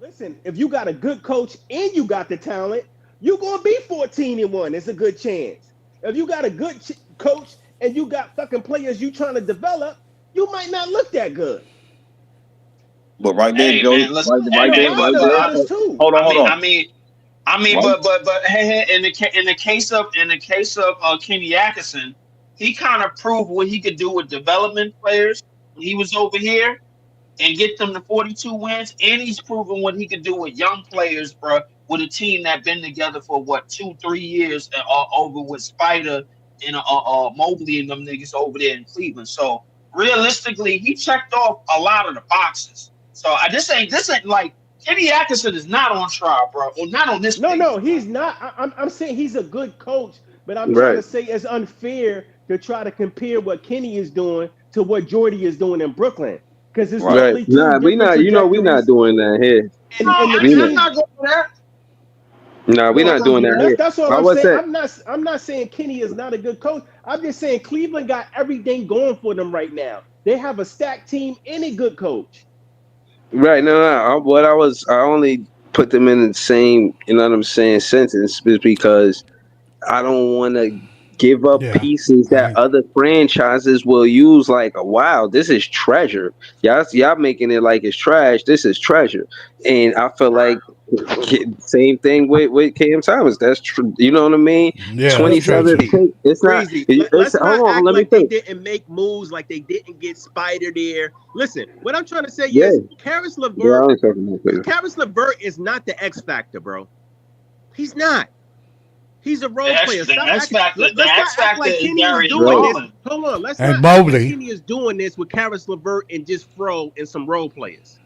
listen, if you got a good coach and you got the talent, you're gonna be 14-1. It's a good chance. If you got a good coach and you got fucking players you trying to develop, you might not look that good. But right there, Joey. Hold on. But hey, in the case of Kenny Atkinson, he kind of proved what he could do with development players when he was over here and get them to 42 wins, and he's proven what he could do with young players, bro, with a team that been together for 2-3 years over with Spider and Mobley and them niggas over there in Cleveland. So realistically, he checked off a lot of the boxes. So this ain't like Kenny Atkinson is not on trial, bro. Or not on this. No, he's not. I'm saying he's a good coach, but I'm trying to say it's unfair to try to compare what Kenny is doing to what Jordy is doing in Brooklyn. because it's Right. totally two Nah, we different not. You know, we not trajectories. doing that here. No, And the We I'm not. team. not going for that. Nah, we Well, not doing that here. that's all I I'm was saying. saying. I'm not saying Kenny is not a good coach. I'm just saying Cleveland got everything going for them right now. They have a stacked team and a good coach. Right. No, no. I only put them in the same. You know what I'm saying? Sentence is because I don't want to give up Yeah. pieces that other franchises will use. Like, wow, this is treasure. Y'all making it like it's trash. This is treasure, and I feel like same thing with Cam Thomas. That's true. You know what I mean? Yeah, that's But 27 treasure. Breezy, pick. It's not. Breezy, It's let's not hold on. act Let me like they think. didn't make moves, like they didn't get Spider there. Listen, what I'm trying to say Yeah, is Karis yeah. I LeVert, ain't talking about that. Karis LeVert is not the X factor, bro. He's not. He's a The role X, player. the Stop X acting. factor, the Let's not X act factor like is Kenny is Darius doing Right. this. Garland. Hold on. Let's And not act like Mobley. Kenny is doing this with Karis LeVert and just Fro and some role players.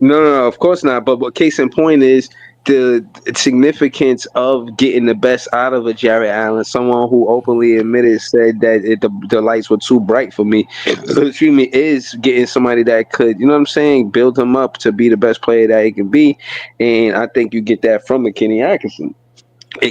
No, of course not. But what case in point is the significance of getting the best out of a Jared Allen, someone who openly admitted said that the lights were too bright for me. Excuse me, is getting somebody that could, you know what I'm saying, build him up to be the best player that he can be. And I think you get that from a Kenny Atkinson.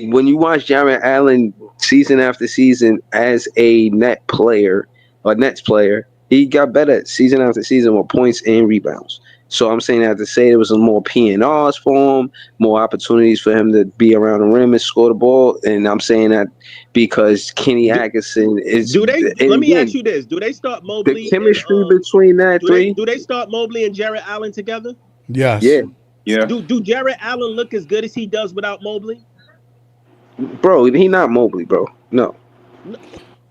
When you watch Jared Allen season after season as a net player or Nets player, he got better season after season with points and rebounds. So I'm saying that to say there was some more P&Rs for him, more opportunities for him to be around the rim and score the ball. And I'm saying that because Kenny Do, Atkinson is, do they? and Let me ask again, you this: do they start the Mobley and chemistry between that three, do they start Mobley and Jared Allen together? Yes. yeah, Yeah. Do Jared Allen look as good as he does without Mobley? bro, he not Mobley, bro. No, No.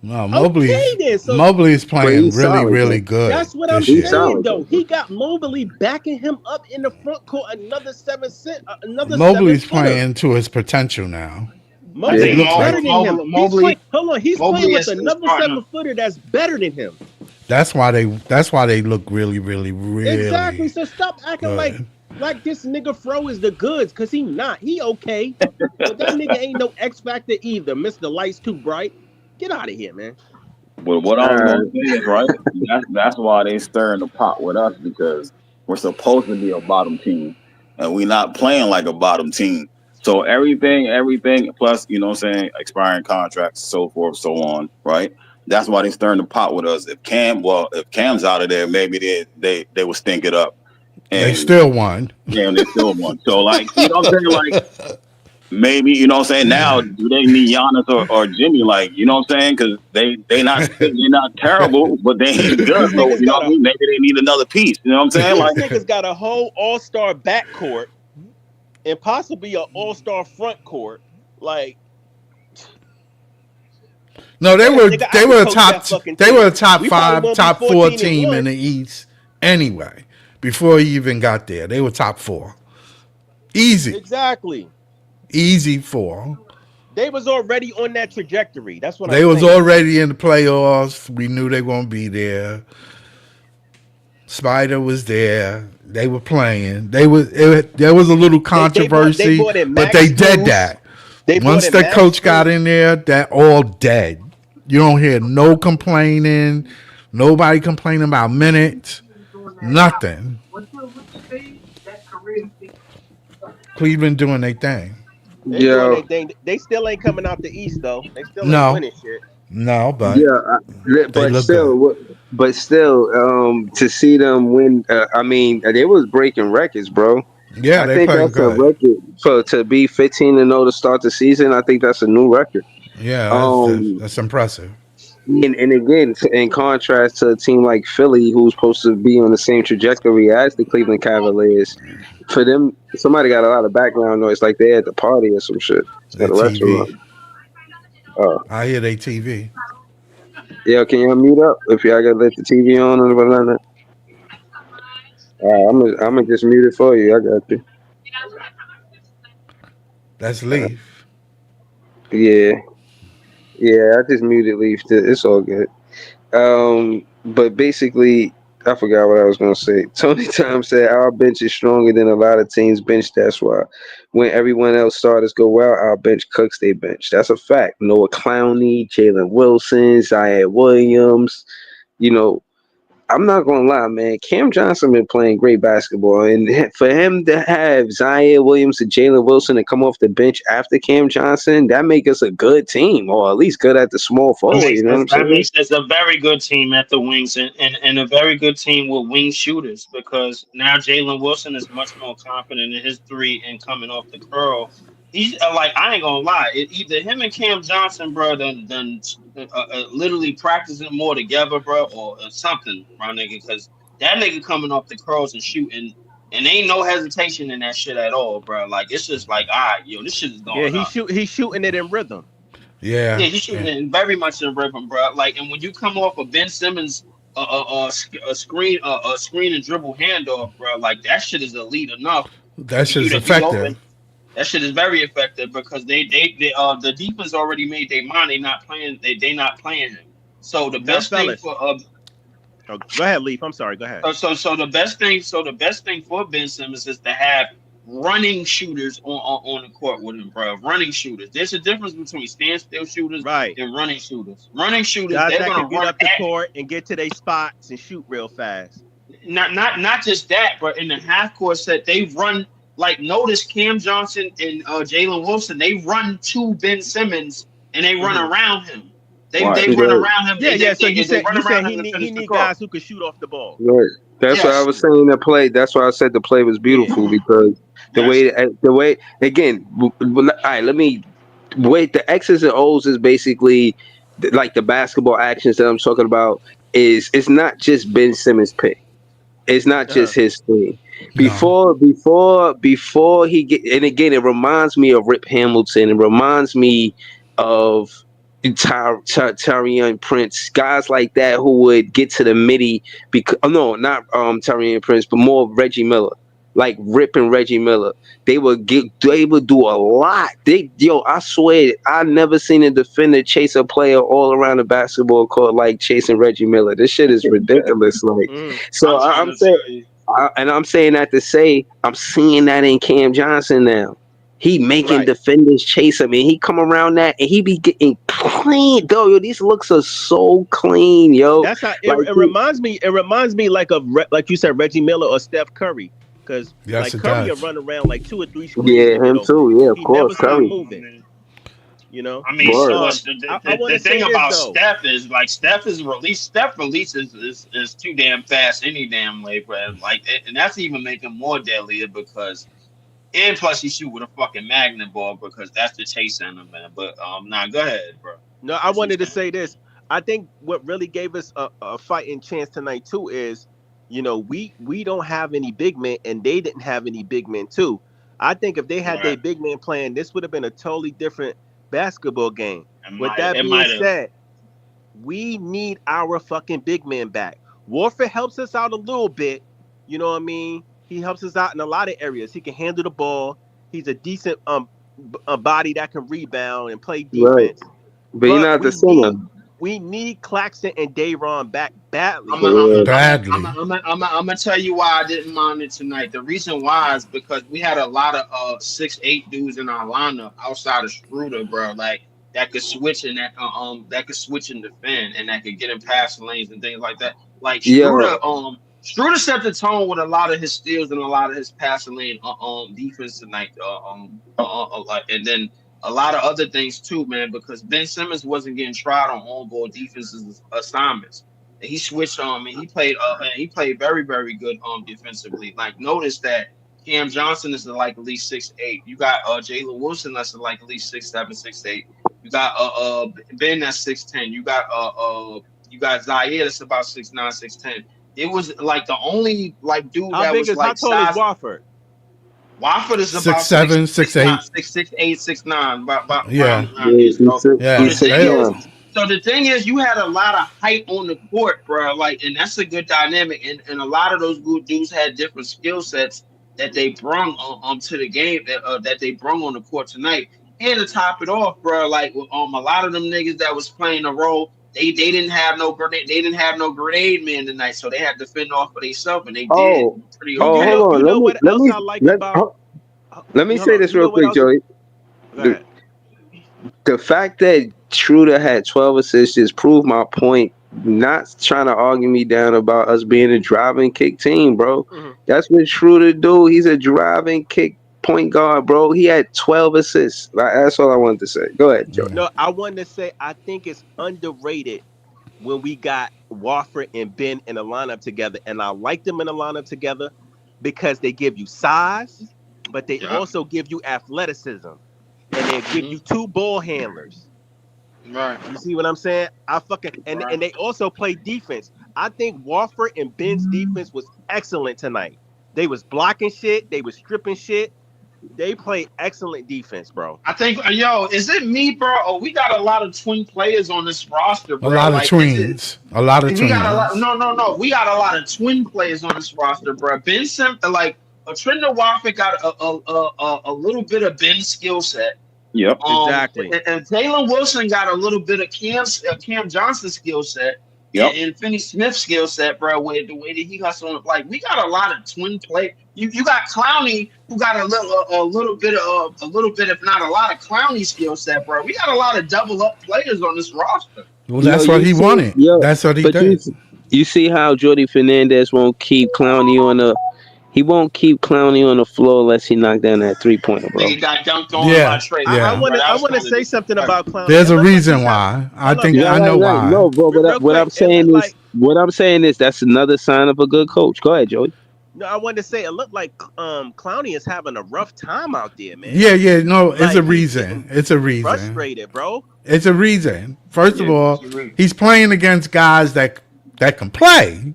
No, Okay, then. So Mobley is but playing he's really, solid really though. good that's what I'm this He's year. saying, solid though. though. He got Mobley backing him up in the front court, another seven Mobley's footer. playing to his potential now. I Yeah, It think Mobley's looks like better it. than him. He's Mobley, playing. Hold on, he's playing Mobley with is another starting to. 7 footer that's better than him. That's why they look really, really, Exactly. really So stop acting good. like this nigga Fro is the goods, cause he not. He okay, but that nigga ain't no X factor either. Mister Lights too bright. Get out of here, man. But what I was uh, gonna say is right. That's why they stirring the pot with us because we're supposed to be a bottom team, and we're not playing like a bottom team. So everything plus you know what I'm saying, expiring contracts, so forth, so on, right? That's why they stirring the pot with us. If Cam's out of there, maybe they will stink it up, They and still won. they still won. So like you know what I'm saying, like maybe you know what I'm saying. Now, do they need Giannis or Jimmy? Like you know what I'm saying? Because they're not terrible, but they ain't good. These So niggas you know got what I a mean. Maybe they need another piece. You know what I'm saying? these Like niggas got a whole all-star backcourt and possibly an all-star front court. Like, No, they damn, were nigga, I they could were a coach top that fucking they were team. a top We probably five, won't be top four 14 and team in 1. the East anyway. Before he even got there, they were top four. Easy, Exactly. easy four. They was already on that trajectory. That's what I'm They was saying. already in the playoffs. We knew they were gonna be there. Spider was there. They were playing. There was a little They controversy, bought in but they Max did Strus. that. They bought Once in the Max coach got Strus. in there, that all dead. You don't hear no complaining. Nobody complaining about minutes. Nothing. Cleveland doing their thing. They doing their yo, thing. They still ain't coming out the East though. They still ain't No, winning shit. no, but yeah, they but look good. still, to see them win. I mean, they was breaking records, bro. Yeah, I they think playing that's a good. record for to be 15-0 to start the season. I think that's a new record. Yeah, Um, that's impressive. and again, in contrast to a team like Philly, who's supposed to be on the same trajectory as the Cleveland Cavaliers, for them, somebody got a lot of background noise, like they at the party or some shit They at a restaurant. TV. Oh, I hear they TV. yeah, can y'all mute up if y'all gotta let the TV on or whatever like that? I'm gonna just mute it for you. I got you. That's Leaf. Yeah, yeah, I just muted Leaf. It's all good. But basically, I forgot what I was gonna say. Tony Tom said our bench is stronger than a lot of teams' bench. That's why when everyone else starters go out, our bench cooks their bench. That's a fact. Noah Clowney, Jalen Wilson, Zion Williams. You know, I'm not gonna lie, man. Cam Johnson been playing great basketball, and for him to have Zaire Williams and Jalen Wilson to come off the bench after Cam Johnson, that make us a good team, or at least good at the small forward. You know what I'm That saying? makes us a very good team at the wings and a very good team with wing shooters because now Jalen Wilson is much more confident in his three and coming off the curl. He's like I ain't gonna lie, either him and Cam Johnson, bro, than literally practicing more together, bro, or something, my nigga, because that nigga coming off the curls and shooting. And ain't no hesitation in that shit at all, bro. Like it's just like, all right, yo, this shit is Yeah, going up. he's shooting it in rhythm. Yeah. Yeah, he's shooting it very much in rhythm, bro. Like, and when you come off of Ben Simmons, a screen and dribble handoff, bro, like that shit is elite enough That for you shit's to be open. effective. That shit is very effective because the defense already made their mind. They not playing. They not playing him. So the Now, best thing fellas. for Oh, go ahead, Leaf. I'm sorry. Go ahead. so the best thing for Ben Simmons is to have running shooters on the court with him, bro. Running shooters. There's a difference between standstill shooters Right. and running shooters. Running shooters, Guys they're that gonna can get run up the at court and get to their spots and shoot real fast. not just that, but in the half court set, they run like notice Cam Johnson and Jalen Wilson. They run to Ben Simmons and they run around him. They Right. run around him. Yeah. So you they said run around him to he finish the need court. guys who can shoot off the ball. Right. That's why I Yes. was saying the play. That's why I said the play was beautiful because the way again. All right, let me wait. The X's and O's is basically like the basketball actions that I'm talking about. It's not just Ben Simmons' pick. It's not just his thing. No. Before he get, and again, it reminds me of Rip Hamilton. It reminds me of Tyrion Prince, guys like that who would get to the midi. Because no, not Tyrion Prince, but more Reggie Miller, like Rip and Reggie Miller. They would do a lot. I swear, I never seen a defender chase a player all around the basketball court like chasing Reggie Miller. This shit is ridiculous. Like, so I'm saying. I'm saying that to say I'm seeing that in Cam Johnson now. He making defenders chase him, and he come around that, and he be getting clean. Yo, these looks are so clean, yo. That's how it reminds me. It reminds me like you said, Reggie Miller or Steph Curry, because Yes, like it Curry will does. run around like 2 or 3 screens. Yeah, him too. Yeah, of he course, never Curry. Stop moving. You know. I mean, Word. the thing about Steph is like Steph releases is too damn fast any damn way, but like and that's even making more deadlier because and plus he shoot with a fucking magnet ball because that's the chase center, man. But nah, go ahead, bro. No, I wanted to say this. I think what really gave us a fighting chance tonight too is, we don't have any big men and they didn't have any big men too. I think if they had their big man playing, this would have been a totally different basketball game. With that being said, we need our fucking big man back. Warford helps us out a little bit. You know what I mean? He helps us out in a lot of areas. He can handle the ball. He's a decent a body that can rebound and play defense. Right. But you're not the center. We need Claxton and Dayron back badly. I'm gonna tell you why I didn't mind it tonight. The reason why is because we had a lot of 6'8" dudes in our lineup outside of Schroeder, bro. Like that could switch and that could switch and defend and that could get in past lanes and things like that. Like Schroeder, Schroeder set the tone with a lot of his steals and a lot of his passing lane defense tonight. And then a lot of other things too, man, because Ben Simmons wasn't getting tried on on-ball defenses assignments. And he switched and he played very, very good defensively. Like notice that Cam Johnson is like at least 6'8". You got Jalen Wilson that's like at least 6'7", 6'8". You got Ben that's 6'10". You got Zaire that's about 6'9", 6'10". It was like the only like dude that was like how tall is Wofford? Wofford is about 6'7", 6'8". 6'8", 6'9". So the thing is, you had a lot of height on the court, bro. Like, and that's a good dynamic. And a lot of those good dudes had different skill sets that they brung to the game that they brung on the court tonight. And to top it off, bro, like a lot of them niggas that was playing the role, they didn't have no grenade. They didn't have no grenade man tonight, so they had to fend off for themselves, and they did pretty okay. Hold on. You know what else I like about? Let me say this real quick, Joey. The fact that Schroeder had 12 assists just proved my point not trying to argue me down about us being a driving kick team, bro. Mhm. That's what Schroeder do. He's a driving kick point guard, bro. He had 12 assists. Like, that's all I wanted to say. Go ahead, Joey. No, I wanted to say I think it's underrated when we got Wofford and Ben in a lineup together, and I like them in a lineup together because they give you size, but they also give you athleticism, and they give you two ball handlers. Right. You see what I'm saying? And they also play defense. I think Wofford and Ben's defense was excellent tonight. They was blocking shit. They was stripping shit. They play excellent defense, bro. I think, is it me, bro? Oh, we got a lot of twin players on this roster, bro. A lot of twins. A lot of twins. No. We got a lot of twin players on this roster, bro. Ben Simmons, like, Trendon Watford got a little bit of Ben's skill set. Yep. Exactly. And Taylor Wilson got a little bit of Cam Johnson's skill set. Yep. And Finney Smith's skill set, bro, with the way that he hustles. Like, we got a lot of twin play. You got Clowney, who got a little bit, if not a lot of Clowney skill set, bro. We got a lot of double up players on this roster. Well, that's what he wanted. That's what he did. You see how Jordy Fernandez won't keep Clowney on the. He won't keep Clowney on the floor unless he knocked down that 3-pointer, bro. He got dunked on by Trey. I want to say something about Clowney. There's a reason why. I know why. No, bro. What I'm saying is that's another sign of a good coach. Go ahead, Joey. No, I wanted to say it looked like Clowney is having a rough time out there, man. Yeah. No, it's a reason. It's a reason. Frustrated, bro. It's a reason. First of all, he's playing against guys that can play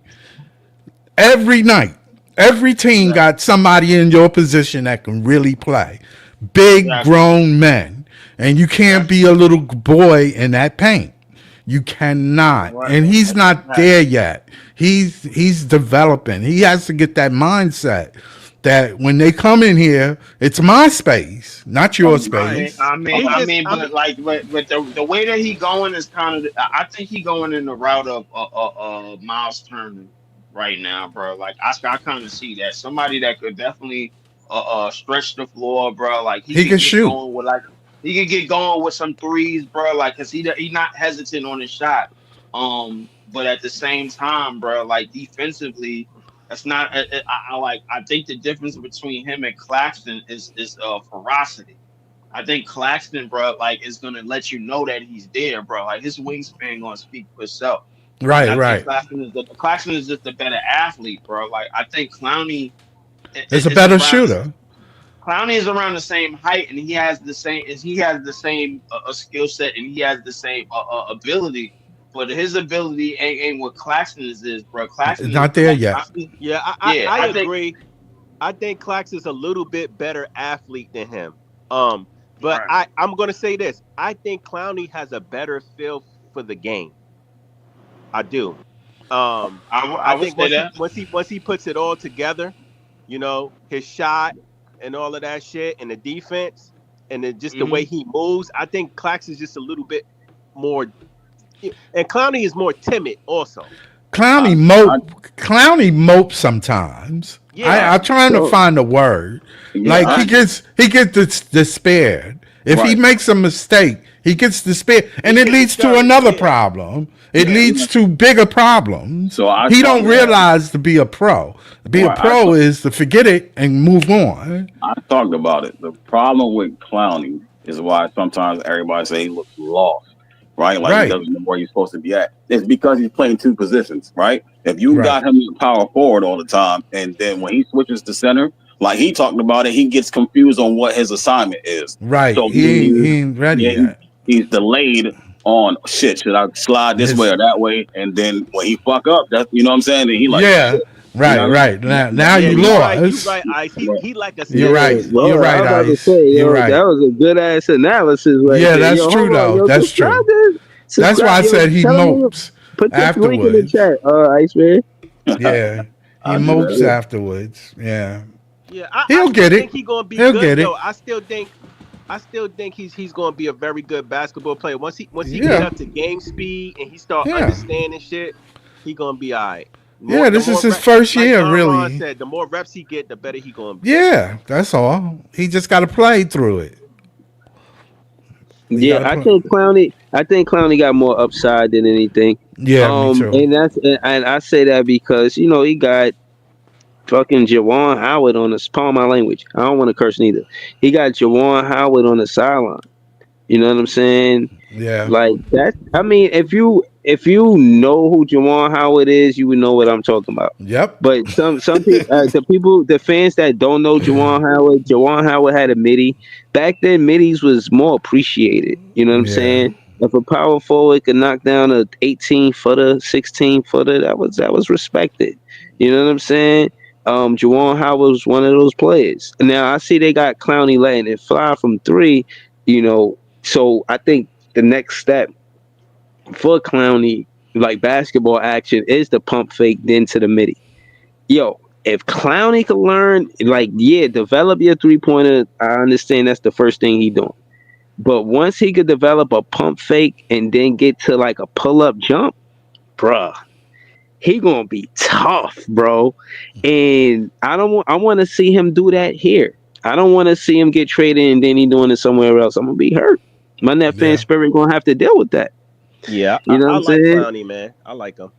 every night. Every team got somebody in your position that can really play. Big grown men. And you can't be a little boy in that paint. You cannot. And he's not there yet. He's developing. He has to get that mindset that when they come in here, it's my space, not your space. But like with the way that he going is kind of, I think he going in the route of Miles Turner right now, bro. Like I kind of see that somebody that could definitely stretch the floor, bro. Like he can shoot. He could get going with some threes, bro. Like, cause he not hesitant on his shot. But at the same time, bro, like defensively, that's not. I think the difference between him and Claxton is ferocity. I think Claxton, bro, like is gonna let you know that he's there, bro. Like his wingspan gonna speak for itself. Right. Claxton is just a better athlete, bro. Like I think Clowney is a better shooter. Clowney is around the same height, and he has the same skill set, and he has the same ability. But his ability ain't what Claxton is, bro. Claxton is not there yet. I agree. I think Claxton's a little bit better athlete than him. But I'm gonna say this. I think Clowney has a better feel for the game. I do. I think once he puts it all together, you know, his shot and all of that shit, and the defense, and then just the way he moves, I think Claxton's just a little bit more. And Clowney is more timid, also. Clowney mopes sometimes. Yeah, I'm trying to find a word. Like he gets despaired. If he makes a mistake, he gets despaired, and it leads to another problem. It leads to bigger problems. So he don't realize to be a pro. To be a pro is to forget it and move on. I talked about it. The problem with Clowney is why sometimes everybody say he looks lost. Right? Like he doesn't know where he's supposed to be at. It's because he's playing two positions, right? If you got him in power forward all the time, and then when he switches to center, like he talked about it, he gets confused on what his assignment is. Right. So he ain't ready yet. He's delayed on shit. Should I slide this way or that way? And then when he fuck up, that's you know what I'm saying? And he like Right. Now you lost. You're right. He like a. You're right. You're right. You're right. That was a good ass analysis. That's true though. That's true. That's why I said he mopes afterwards. Link in the chat, Iceman. Yeah, he mopes afterwards. Yeah. He'll get it. He'll get it. I still think he's going to be a very good basketball player. Once he get up to game speed and he start understanding shit, he going to be all right. This is his first year, really. Said, the more reps he get, the better he going to be. Yeah, that's all. He just got to play through it. He Yeah, got to I play. think Clowney. I think Clowney got more upside than anything. Yeah, me too. And I say that because he got fucking Jawan Howard on the palm my language. I don't want to curse neither. He got Jawan Howard on the sideline. You know what I'm saying? Yeah. Like that. I mean, if you know who Jawan Howard is, you would know what I'm talking about. Yep. But some people, the fans that don't know Jawan Howard had a midi. Back then, middies was more appreciated. You know what I'm Yeah. saying? If a power forward could knock down a 18-footer, 16-footer, that was respected. You know what I'm saying? Jawan Howard was one of those players. Now I see they got Clowney letting it fly from three. So I think the next step for Clowney, like basketball action, is the pump fake then to the midi. Yo, if Clowney could learn, like, yeah, develop your 3-pointer, I understand that's the first thing he doing. But once he could develop a pump fake and then get to like a pull up jump, bruh, he gonna be tough, bro. And I want to see him do that here. I don't want to see him get traded and then he doing it somewhere else. I'm gonna be hurt. My net fan Yeah. spirit gonna have to deal with that. Yeah, You know what I I'm like saying? Clowney, man. I like him.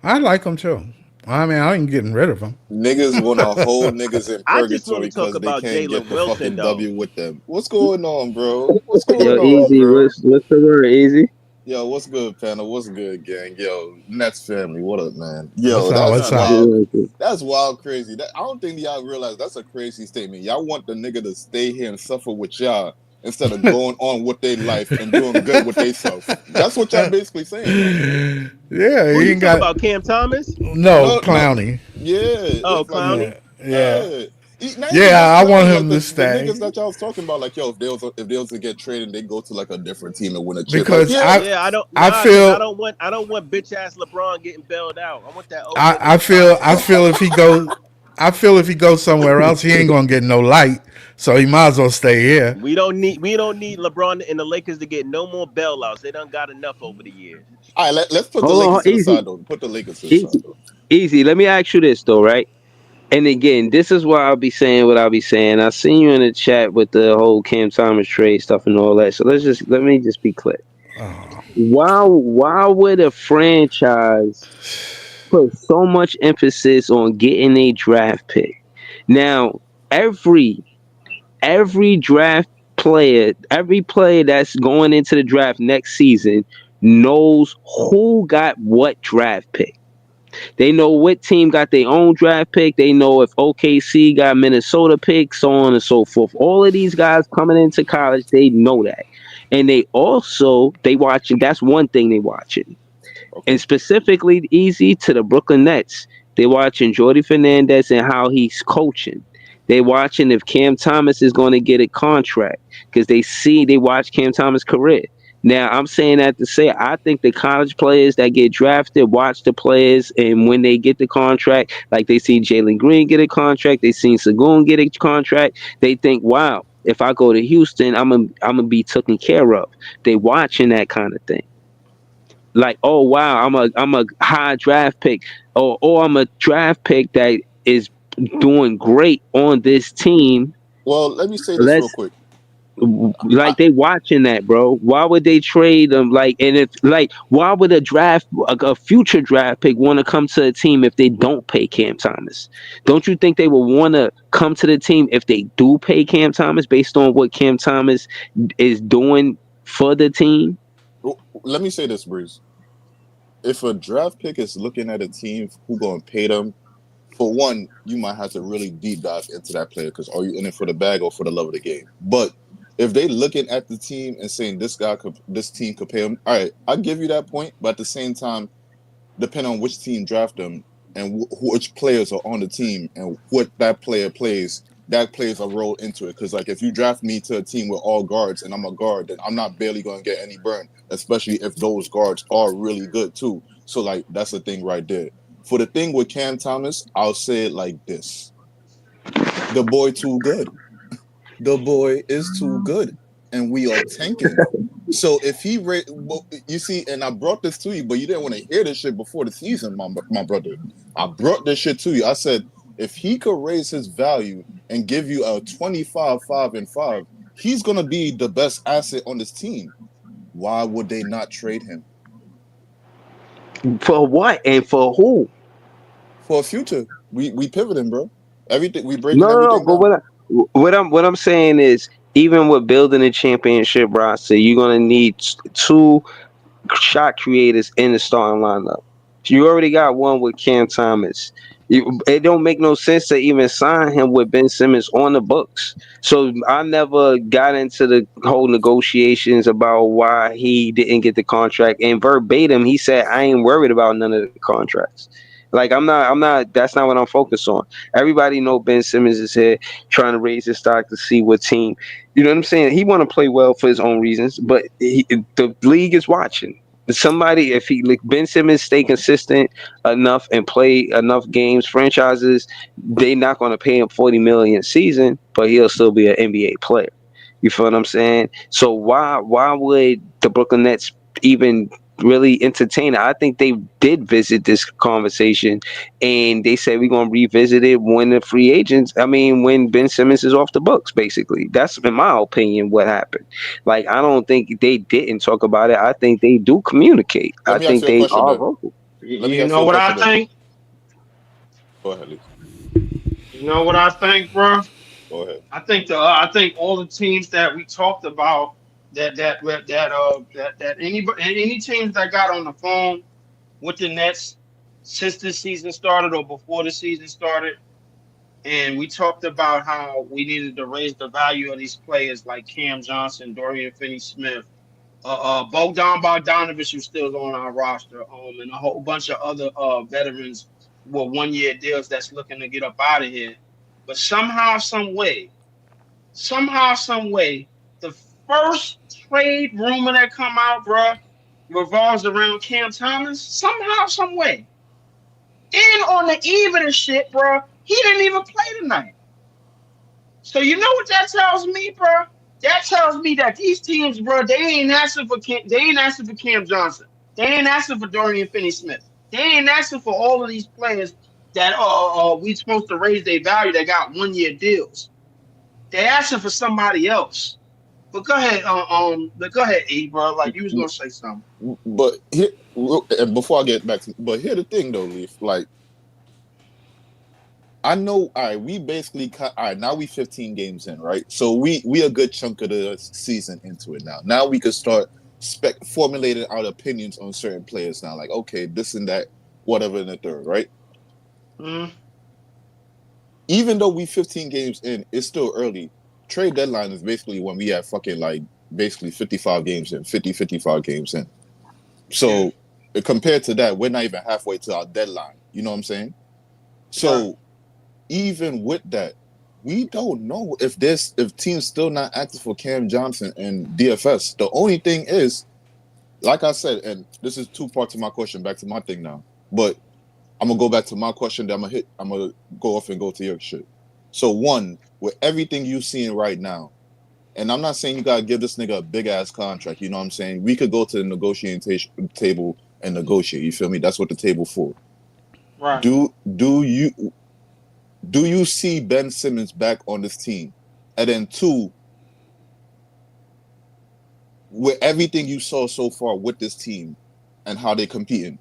I like him too. I mean, I ain't getting rid of him. Niggas want to hold niggas in I just want purgatory to talk because they about can't get Jalen the Wilson fucking though. W with them. What's going on, bro? What's Yo, going on, easy. bro? What's the word, easy? Yo, what's good, panel? What's good, gang? Yo, Nets family, what up, man? What's Yo, up? that's What's up? wild. Yeah, That's wild, crazy. I don't think y'all realize that's a crazy statement. Y'all want the nigga to stay here and suffer with y'all instead of going on with their life and doing good with themselves. That's what y'all basically saying, right? Yeah, Who he you ain't talk got about? Cam Thomas? no No, no, Clowney. yeah, Oh, it's like yo, Clowney. Yeah, yeah, yeah. Not even yeah. just I want Clowney, like him to the stay niggas that y'all was talking about, like yo, if they was to get traded, they go to like a different team and win a chip. Like because yeah, Yeah, I don't I because feel I don't want bitch ass LeBron getting bailed out. I want that old I, nigga I to feel find I some. feel if he goes somewhere else, he ain't gonna get no light. So he might as well stay here. We don't need LeBron and the Lakers to get no more bailouts. They done got enough over the years. all right, let's put the hold Lakers on, to the easy, side though. Put the Lakers to the side easy, though. easy. Let me ask you this though, right? And again, this is why I'll be saying what I'll be saying. I seen you in the chat with the whole Cam Thomas trade stuff and all that. So let me just be clear. Why would a franchise put so much emphasis on getting a draft pick? Now, every draft every player that's going into the draft next season knows who got what draft pick. They know what team got their own draft pick. They know if OKC got Minnesota pick, so on and so forth. All of these guys coming into college, they know that. And they watching, that's one thing they watching. And Okay. specifically easy to the Brooklyn Nets. They watching Jordy Fernandez and how he's coaching. They watching if Cam Thomas is going to get a contract because they watch Cam Thomas' career. Now I'm saying that to say I think the college players that get drafted watch the players, and when they get the contract, like they see Jalen Green get a contract, they seen Sagoon get a contract, they think, wow, if I go to Houston, I'm gonna be taken care of. They watching that kind of thing. Like, oh wow, I'm a high draft pick, or I'm a draft pick that is doing great on this team. Well, let me say this real Let's quick. I, like they watching that, bro. Why would they trade them? Like, and if like, why would a future draft pick want to come to a team if they don't pay Cam Thomas? Don't you think they would want to come to the team if they do pay Cam Thomas based on what Cam Thomas is doing for the team? let me say this, Breeze. If a draft pick is looking at a team who gonna pay them, for one, you might have to really deep dive into that player because are you in it for the bag or for the love of the game? But if they looking at the team and saying this team could pay him, all right, I give you that point. But at the same time, depending on which team draft them and which players are on the team and what that player plays, that plays a role into it. Because like if you draft me to a team with all guards and I'm a guard, then I'm not barely going to get any burn, especially if those guards are really good too. So like that's the thing right there. For the thing with Cam Thomas, I'll say it like this: the boy too good. The boy is too good, and we are tanking. So if you see, and I brought this to you, but you didn't want to hear this shit before the season, my brother. I brought this shit to you. I said if he could raise his value and give you a 25, 5 and 5, he's gonna be the best asset on this team. Why would they not trade him For what and for who? for a future? We pivoting, bro. Everything we breaking No. everything But down. what I'm saying is, even with building a championship roster, you're gonna need two shot creators in the starting lineup. You already got one with Cam Thomas. It don't make no sense to even sign him with Ben Simmons on the books. So I never got into the whole negotiations about why he didn't get the contract. And verbatim, he said, "I ain't worried about none of the contracts." Like I'm not. That's not what I'm focused on. Everybody know Ben Simmons is here trying to raise his stock to see what team. You know what I'm saying? He want to play well for his own reasons, but the league is watching. Somebody, if he like Ben Simmons stay consistent enough and play enough games, franchises they not going to pay him 40 million a season, but he'll still be an NBA player. You feel what I'm saying? So why would the Brooklyn Nets even really entertain it? I think they did visit this conversation, and they said we're gonna revisit it when the free agents. I mean, when Ben Simmons is off the books. Basically, that's in my opinion what happened. Like, I don't think they didn't talk about it. I think they do communicate. Let I me ask think you a they question are then. vocal. Let me You ask you know a what I question then. think? Go ahead, Lee. You know what I think, bro? Go ahead. I think all the teams that we talked about that any teams that got on the phone with the Nets since the season started or before the season started, and we talked about how we needed to raise the value of these players like Cam Johnson, Dorian Finney-Smith, Bogdan Bogdanovich, who's still on our roster, and a whole bunch of other veterans with 1 year deals that's looking to get up out of here. But somehow, some way, the first trade rumor that come out, bruh, revolves around Cam Thomas. Somehow, some way. And on the eve of the shit, bruh, he didn't even play tonight. So you know what that tells me, bruh? That tells me that these teams, bruh, they ain't asking for Cam Johnson. They ain't asking for Dorian Finney-Smith. They ain't asking for all of these players that we supposed to raise their value that got 1 year deals. They asking for somebody else. But go ahead, E, bro. Like you was gonna say something. But here, and before I get back to, but here the thing though, Leaf. Like, I know. All right, we basically cut. All right, now we 15 games in, right? So we a good chunk of the season into it now. Now we could start formulating our opinions on certain players now. Like, okay, this and that, whatever in the third, right? Mm. Even though we 15 games in, it's still early. Trade deadline is basically when we have fucking like basically 55 games in, 55 games in. So compared to that, we're not even halfway to our deadline. You know what I'm saying? So even with that, we don't know if teams still not active for Cam Johnson and DFS. The only thing is, like I said, and this is two parts of my question, back to my thing now. But I'm gonna go back to my question. That I'm gonna go off and go to your shit. So one, with everything you seeing right now, and I'm not saying you gotta give this nigga a big ass contract. You know what I'm saying? We could go to the negotiating table and negotiate. You feel me? That's what the table for. Right. Do you see Ben Simmons back on this team? And then two, with everything you saw so far with this team and how they're competing,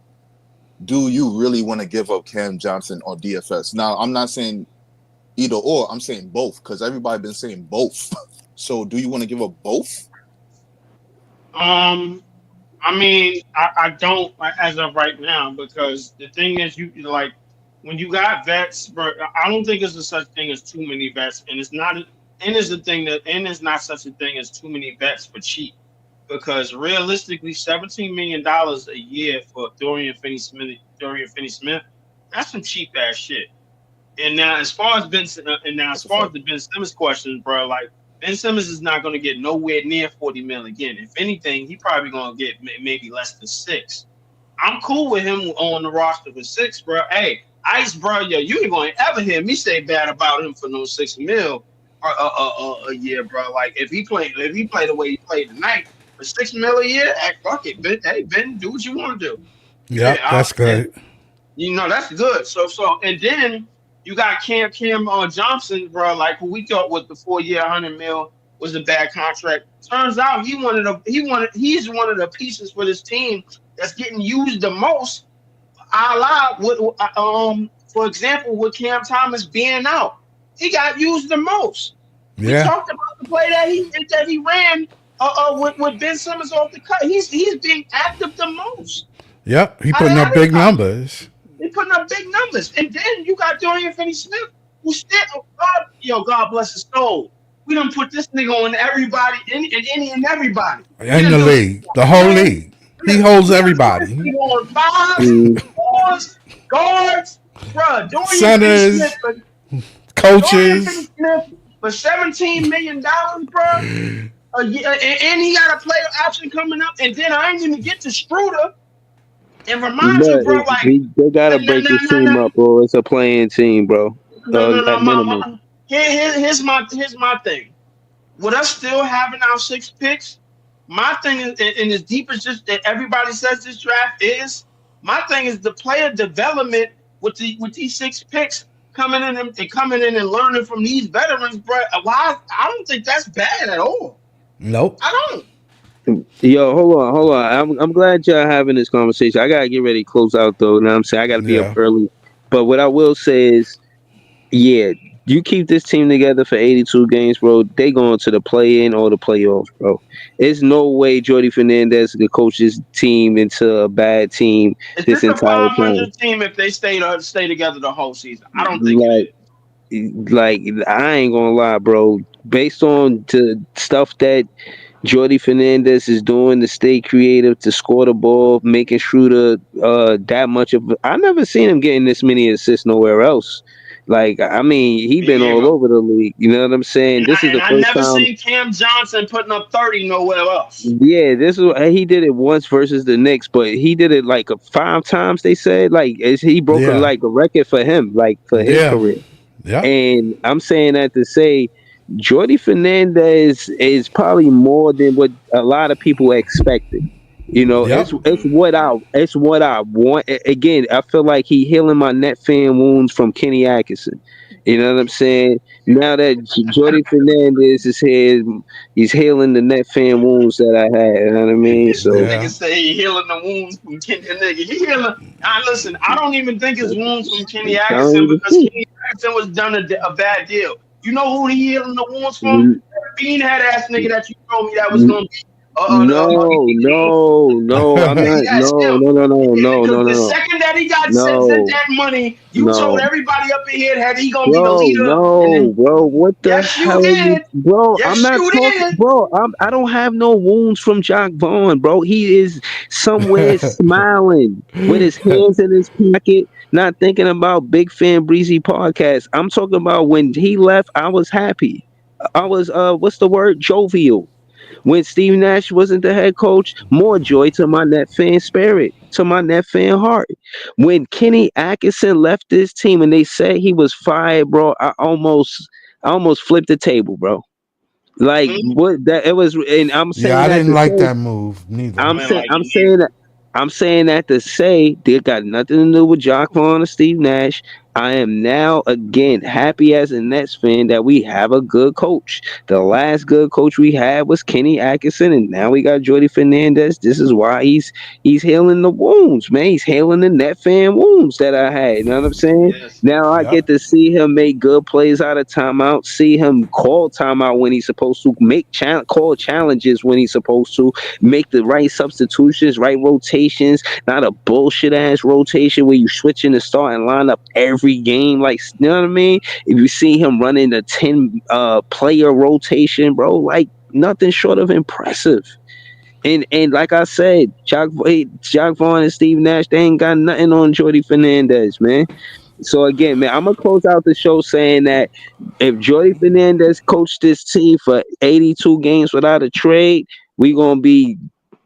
do you really want to give up Cam Johnson or DFS? Now, I'm not saying either or. I'm saying both because everybody been saying both. So, do you want to give up both? I mean, I don't as of right now because the thing is, you like when you got vets, bro. I don't think there's a such thing as too many vets, and it's not. And is the thing that and it's not such a thing as too many vets for cheap, because realistically, $17 million a year for Dorian Finney-Smith, that's some cheap ass shit. And now, as far as the Ben Simmons question, bro, like Ben Simmons is not going to get nowhere near 40 mil again. If anything, he probably going to get maybe less than 6. I'm cool with him on the roster with 6, bro. Hey, Ice, bro, yo, you ain't going to ever hear me say bad about him for no 6 mil a year, bro. Like if he play the way he played tonight for 6 mil a year, fuck it, Ben. Hey, Ben, do what you want to do. Yep, that's good. You know, that's good. So, and then you got Cam Johnson, bro, like who we thought was the 4 year, 100 mil was a bad contract. Turns out he's one of the pieces for this team that's getting used the most. A la for example, with Cam Thomas being out, he got used the most. We Yeah. talked about the play that he ran with Ben Simmons off the cut. He's being active the most. Yep. He Out of putting up big everybody. numbers. They putting up big numbers, and then you got Dorian Finney-Smith, who still, God bless his soul. We done put this nigga on everybody, in any and everybody. In the league. The whole league. He holds everybody. We on fives, Mm. fours, guards, bruh. Dorian Centers, Finney-Smith, Dorian coaches. Finney-Smith for $17 million, bruh. And he got a player option coming up, and then I ain't even get to Schroeder. And remind you, But bro, like they gotta break this team up, bro. It's a playing team, bro. At minimum. Here's my thing. With us still having our 6 picks, my thing is, and as deep as just that everybody says this draft is, my thing is the player development with these 6 picks coming in and learning from these veterans, bro. Why? I don't think that's bad at all. Nope. I don't. Yo, hold on. I'm glad y'all having this conversation. I gotta get ready to close out though. You know what I'm saying? I gotta be up early. But what I will say is, yeah, you keep this team together for 82 games, bro. They going to the play-in or the playoffs, bro. There's no way Jordy Fernandez could coach this team into a bad team Is this this a entire 500 time. team if they stay together the whole season? I don't think it is. Like I ain't gonna lie, bro. Based on the stuff that Jordy Fernandez is doing to stay creative, to score the ball, making Schroeder that much of. I never seen him getting this many assists nowhere else. Like I mean, he been all over the league. You know what I'm saying? This is the I first never time. seen Cam Johnson putting up 30 nowhere else. Yeah, he did it once versus the Knicks, but he did it like 5 times. They said he broke a record for him, like for his career. Yeah. And I'm saying that to say Jordy Fernandez is probably more than what a lot of people expected. You know, it's what I want. Again, I feel like he healing my net fan wounds from Kenny Atkinson. You know what I'm saying? Now that Jordy Fernandez is here, he's healing the net fan wounds that I had. You know what I mean? So Niggas say he healing the wounds from Kenny. Nigga, he healing. Listen, I don't even think it's wounds from Kenny Atkinson because Kenny Atkinson was done a bad deal. You know who he healing the wounds from? Beanhead ass nigga that you told me that was gonna be. No, I'm not. No. The second that he got sent that money, you told everybody up in here that he gonna be the leader. Bro, what the yes, hell? You did. Bro, yes, I'm not talking. Bro, I don't have no wounds from Jock Vaughn, bro. He is somewhere smiling with his hands in his pocket, not thinking about Big Fan Breezy podcast. I'm talking about when he left, I was happy. I was what's the word? Jovial. When Steve Nash wasn't the head coach, more joy to my net fan spirit, to my net fan heart. When Kenny Atkinson left this team and they said he was fired, bro, I almost flipped the table, bro. Like what that it was, and I'm saying I didn't like that move neither. I'm saying that to say they got nothing to do with Jock Vaughn or Steve Nash. I am now again happy as a Nets fan that we have a good coach. The last good coach we had was Kenny Atkinson, and now we got Jordy Fernandez. This is why he's healing the wounds, man. He's healing the net fan wounds that I had. You know what I'm saying? Yes. Now I get to see him make good plays out of timeout, see him call timeout when he's supposed to, call challenges when he's supposed to, make the right substitutions, right rotations, not a bullshit ass rotation where you switch in the starting lineup every game, like, you know what I mean? If you see him running a 10 player rotation, bro, like nothing short of impressive. And like I said, Jock Vaughn and Steve Nash, they ain't got nothing on Jordy Fernandez, man. So again, man, I'm gonna close out the show saying that if Jordy Fernandez coached this team for 82 games without a trade, we gonna be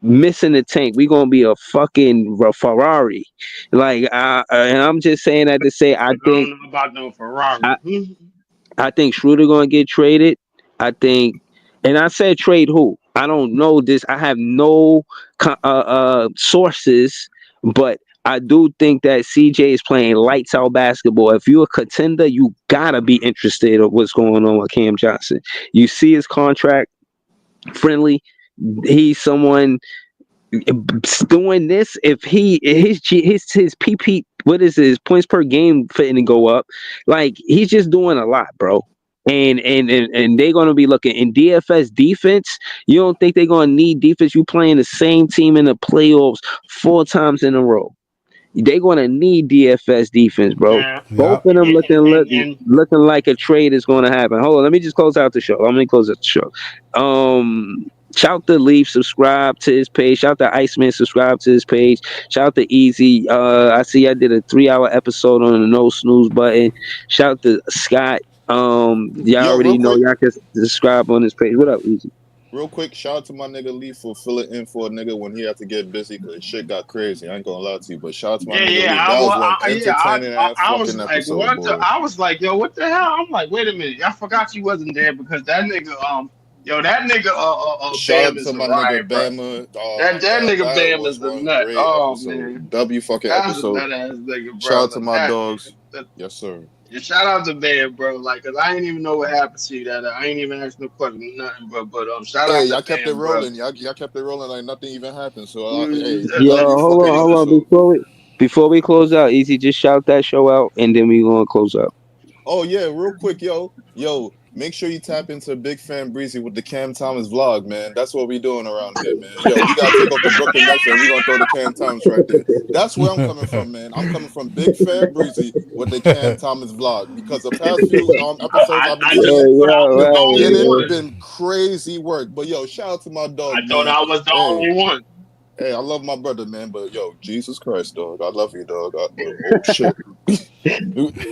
missing the tank. We gonna be a fucking Ferrari. Like, and I'm just saying that to say I think don't know about no Ferrari. I think Schroeder gonna get traded. I think, and I said trade who? I don't know this. I have no sources, but I do think that CJ is playing lights out basketball. If you're a contender, you gotta be interested in what's going on with Cam Johnson. You see his contract friendly. He's someone doing this. If his PP, what is his points per game fitting to go up? Like he's just doing a lot, bro. And they're gonna be looking in DFS defense. You don't think they're gonna need defense? You playing the same team in the playoffs 4 times in a row. They're gonna need DFS defense, bro. Yeah. Both Yep. of them And looking like a trade is gonna happen. Hold on, let me just close out the show. Let me close out the show. Shout to Leaf, subscribe to his page. Shout to Iceman, subscribe to his page. Shout to Easy. I see I did a 3-hour episode on the no snooze button. Shout to Scott. Y'all Yo, already real know quick, y'all can subscribe on his page. What up, Easy? real quick, shout out to my nigga Lee for filling in for a nigga when he had to get busy because shit got crazy. I ain't gonna lie to you, but shout out to my nigga Lee. That was one entertaining ass I was fucking like, episode, what the? boy. I was like, yo, what the hell? I'm like, wait a minute, I forgot you wasn't there because that nigga, that nigga, Shout Bam out is to a my riot, nigga bro. Bama. Oh That my that god, nigga that Bam was is a one nut. great Oh episode. man, W fucking that's a episode. nut ass nigga, bro. Shout out to Like, my that dogs. nigga. Yes, sir. Yeah, shout out to Bam, bro. Like, cause I ain't even know what happened to you. That I ain't even asked no question, nothing. But shout Hey, out to y'all kept it Bam, bro. rolling. Y'all kept it rolling like nothing even happened. So, hey, we Yo, love you hold fucking on. episode. Before we close out, Easy, just shout that show out, and then we gonna close out. Oh yeah, real quick, yo, make sure you tap into Big Fan Breezy with the Cam Thomas vlog, man. That's what we doing around here, man. Yo, we gotta take off the Brooklyn Nets and we gonna throw the Cam Thomas right there. That's where I'm coming from, man. I'm coming from Big Fan Breezy with the Cam Thomas vlog because the past few episodes I've been I seeing, just thought I was the it only has one. been crazy work. But yo, shout out to my dog, I thought man. I was the Hey, only one. hey, I love my brother, man. But yo, Jesus Christ, dog, I love you, dog. Oh shit. Oh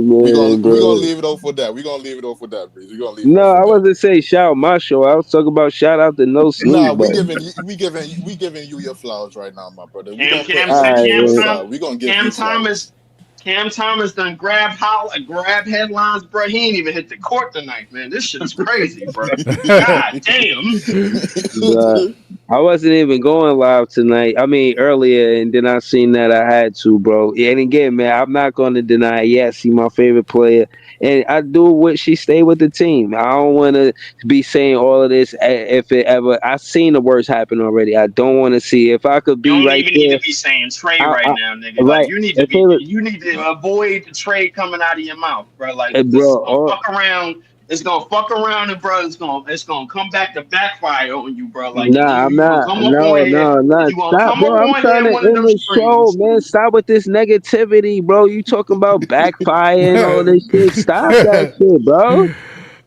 man, We gonna bro. leave it off for that. We gonna leave it off for that, Breeze. We gonna leave it No, off for I that. wasn't saying shout my show. I was talking about shout out the no snooze Nah, button. we giving you your flowers right now, my brother. We Cam gonna put Cam All everything to the right, side. We gonna give Cam you flowers. Thomas Cam Thomas done grab headlines, bro. He ain't even hit the court tonight, man. This shit is crazy, bro. God damn. man. I wasn't even going live tonight. I mean, earlier, and then I seen that I had to, bro. And again, man, I'm not going to deny. Yes, he's my favorite player, and I do wish he stay with the team. I don't want to be saying all of this if it ever. I've seen the worst happen already. I don't want to see. If I could You be don't right even need there, to be saying trade I, right I now, nigga. Like right. If it, you need to avoid the trade coming out of your mouth, bro. Like this is bro, gonna fuck around. It's gonna fuck around and bro, it's gonna come back to backfire on you, bro. Like and nah, then I'm you gonna not. come up on No, here no, and no. you gonna Stop, come bro. up I'm on trying here to one of end them the show, streams. man. Stop with this negativity, bro. You talking about backfire and all this shit. Stop that shit, bro.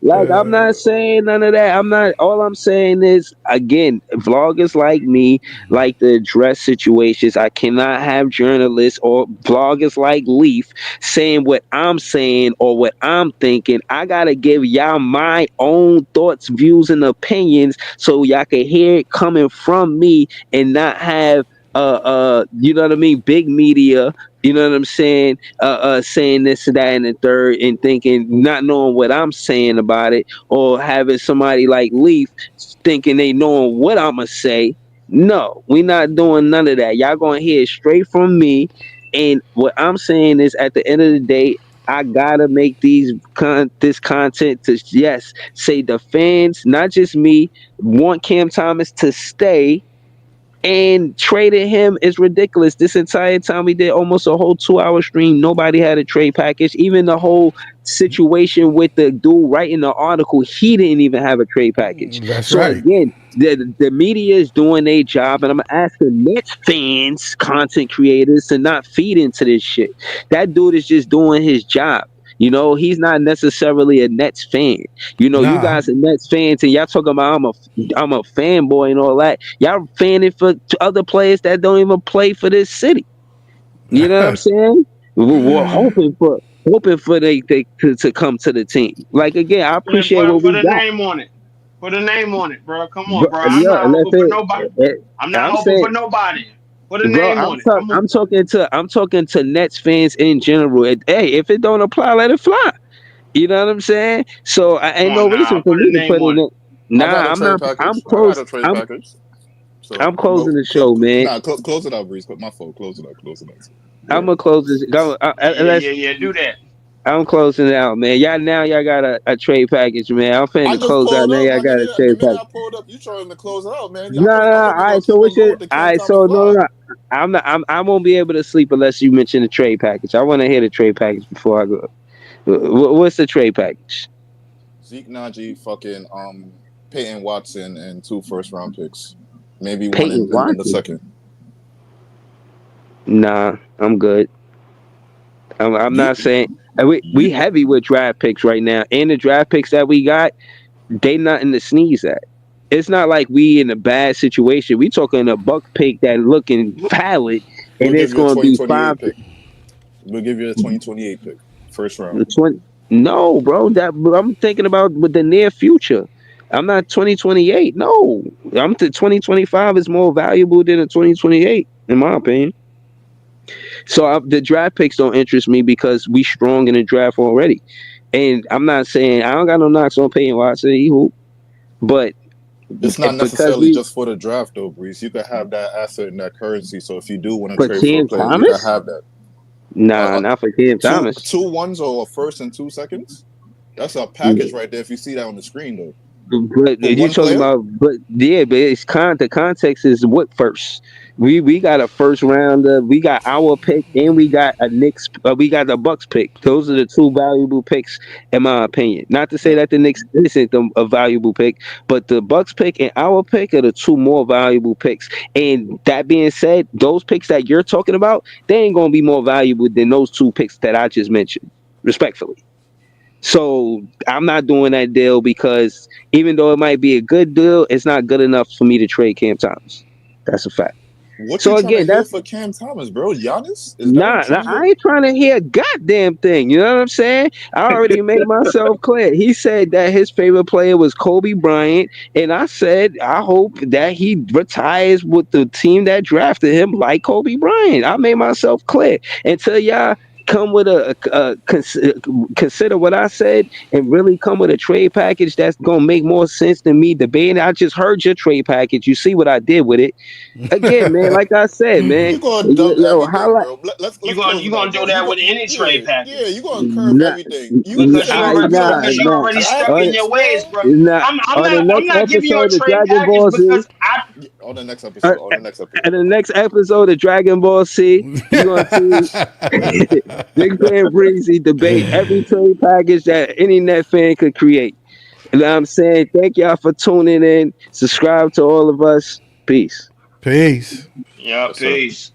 Like, I'm not saying none of that. All I'm saying is, again, vloggers like me like to address situations. I cannot have journalists or vloggers like Leaf saying what I'm saying or what I'm thinking. I got to give y'all my own thoughts, views, and opinions so y'all can hear it coming from me and not have, you know what I mean, big media, you know what I'm saying, saying this and that and the third and thinking, not knowing what I'm saying about it, or having somebody like Leaf thinking they knowing what I'ma say. No, we not doing none of that. Y'all gonna hear it straight from me. And what I'm saying is, at the end of the day, I gotta make this content to, yes, say the fans, not just me, want Cam Thomas to stay, and trading him is ridiculous. This entire time we did almost a whole 2-hour stream, nobody had a trade package. Even the whole situation with the dude writing the article, he didn't even have a trade package. That's So right. again, the media is doing their job, and I'm asking Nets fans, content creators, to not feed into this shit. That dude is just doing his job. You know, he's not necessarily a Nets fan. You know, you Nah. guys are Nets fans, and y'all talking about I'm a fanboy and all that. Y'all fanning for other players that don't even play for this city. You know what I'm saying? We're hoping for they to come to the team. Like, again, I Man, appreciate what put we a got. name on it. Put a name on it, bro. Come on, Bro, bro. I'm look, not and that's hoping for nobody. it. I'm not I'm hoping saying, for nobody. Put a bro, name on it. Come on. I'm talking to Nets fans in general. Hey, if it don't apply, let it fly. You know what I'm saying? So I Come ain't no on now. reason for Put a me to name put on in it. it. I got Nah, a I'm trade not. I'm package. I got close. a trade package. So I'm closing the show, man. close it out, Breeze. My fault. Close it out. I'm gonna close this. Yeah. Do that. I'm closing it out, man. Y'all got a trade package, man. I'm I finna just close out. pulled Now up, y'all my got a nigga. The trade minute package. I pulled up, you trying to close it out, man. No, no, I all wasn't gonna right. keep So it what's your? going with the All Cam right. Thomas So no. vibe. I'm not. I won't be able to sleep unless you mention the trade package. I want to hear the trade package before I go. What's the trade package? Zeke Najee, fucking Peyton Watson, and 2 first-round picks. Maybe one Peyton in the Watson. second. Nah, I'm good. I'm You not saying we heavy with draft picks right now, and the draft picks that we got, they nothing to sneeze at. It's not like we in a bad situation. We talking a buck pick that looking valid, We'll and give it's you a going to be 5 2028 pick. We'll give you a 2028 pick, first round. 20. No, bro. That I'm thinking about with the near future. I'm not 2028. No, I'm the 2025 is more valuable than a 2028, in my opinion. So the draft picks don't interest me because we strong in the draft already. And I'm not saying I don't got no knocks on Peyton Watson, he hoop, but It's not because necessarily we just for the draft, though, Breeze. You could have that asset and that currency. So if you do want to for trade for a Cam player, you can Thomas, have that. nah, not for Cam Two Thomas. 2 1s or a first and 2 seconds. That's a package right there. If you see that on the screen, though, But for you one talking player, about, but it's the context is what first. We got a first rounder, we got our pick, and we got a Knicks, we got the Bucks pick. Those are the 2 valuable picks, in my opinion. Not to say yeah. that the Knicks isn't a valuable pick, but the Bucks pick and our pick are the 2 more valuable picks. And that being said, those picks that you're talking about, they ain't gonna be more valuable than those 2 picks that I just mentioned, respectfully. So I'm not doing that deal because even though it might be a good deal, it's not good enough for me to trade Cam Thomas. That's a fact. What you So trying to again, hear that's for Cam Thomas, bro? Giannis? Is that what nah, you trying to I hear? ain't trying to hear a goddamn thing. You know what I'm saying? I already made myself clear. He said that his favorite player was Kobe Bryant, and I said I hope that he retires with the team that drafted him, like Kobe Bryant. I made myself clear. Until y'all come with consider what I said and really come with a trade package that's gonna make more sense than me debating. I just heard your trade package. You see what I did with it. Again, man, like I said, man, You gonna dump everything, highlight. bro. Let's close You it out, gonna bro. do that with any trade Yeah. package You gonna curve Nah, everything. You because said you could get nah, because away you're nah. already stuck draft in On, your picks, ways, bro. bro. nah, I'm on the not I'm next not giving you a episode of trade Dragon package Ball Z, because I Yeah, on the next uh, episode. On the next in episode. the next episode of Dragon Ball C, you're gonna see Big Fan Breezy debate every trade package that any net fan could create. And I'm saying thank y'all for tuning in. Subscribe to all of us. Peace. Peace. yeah, Yes, sir. peace.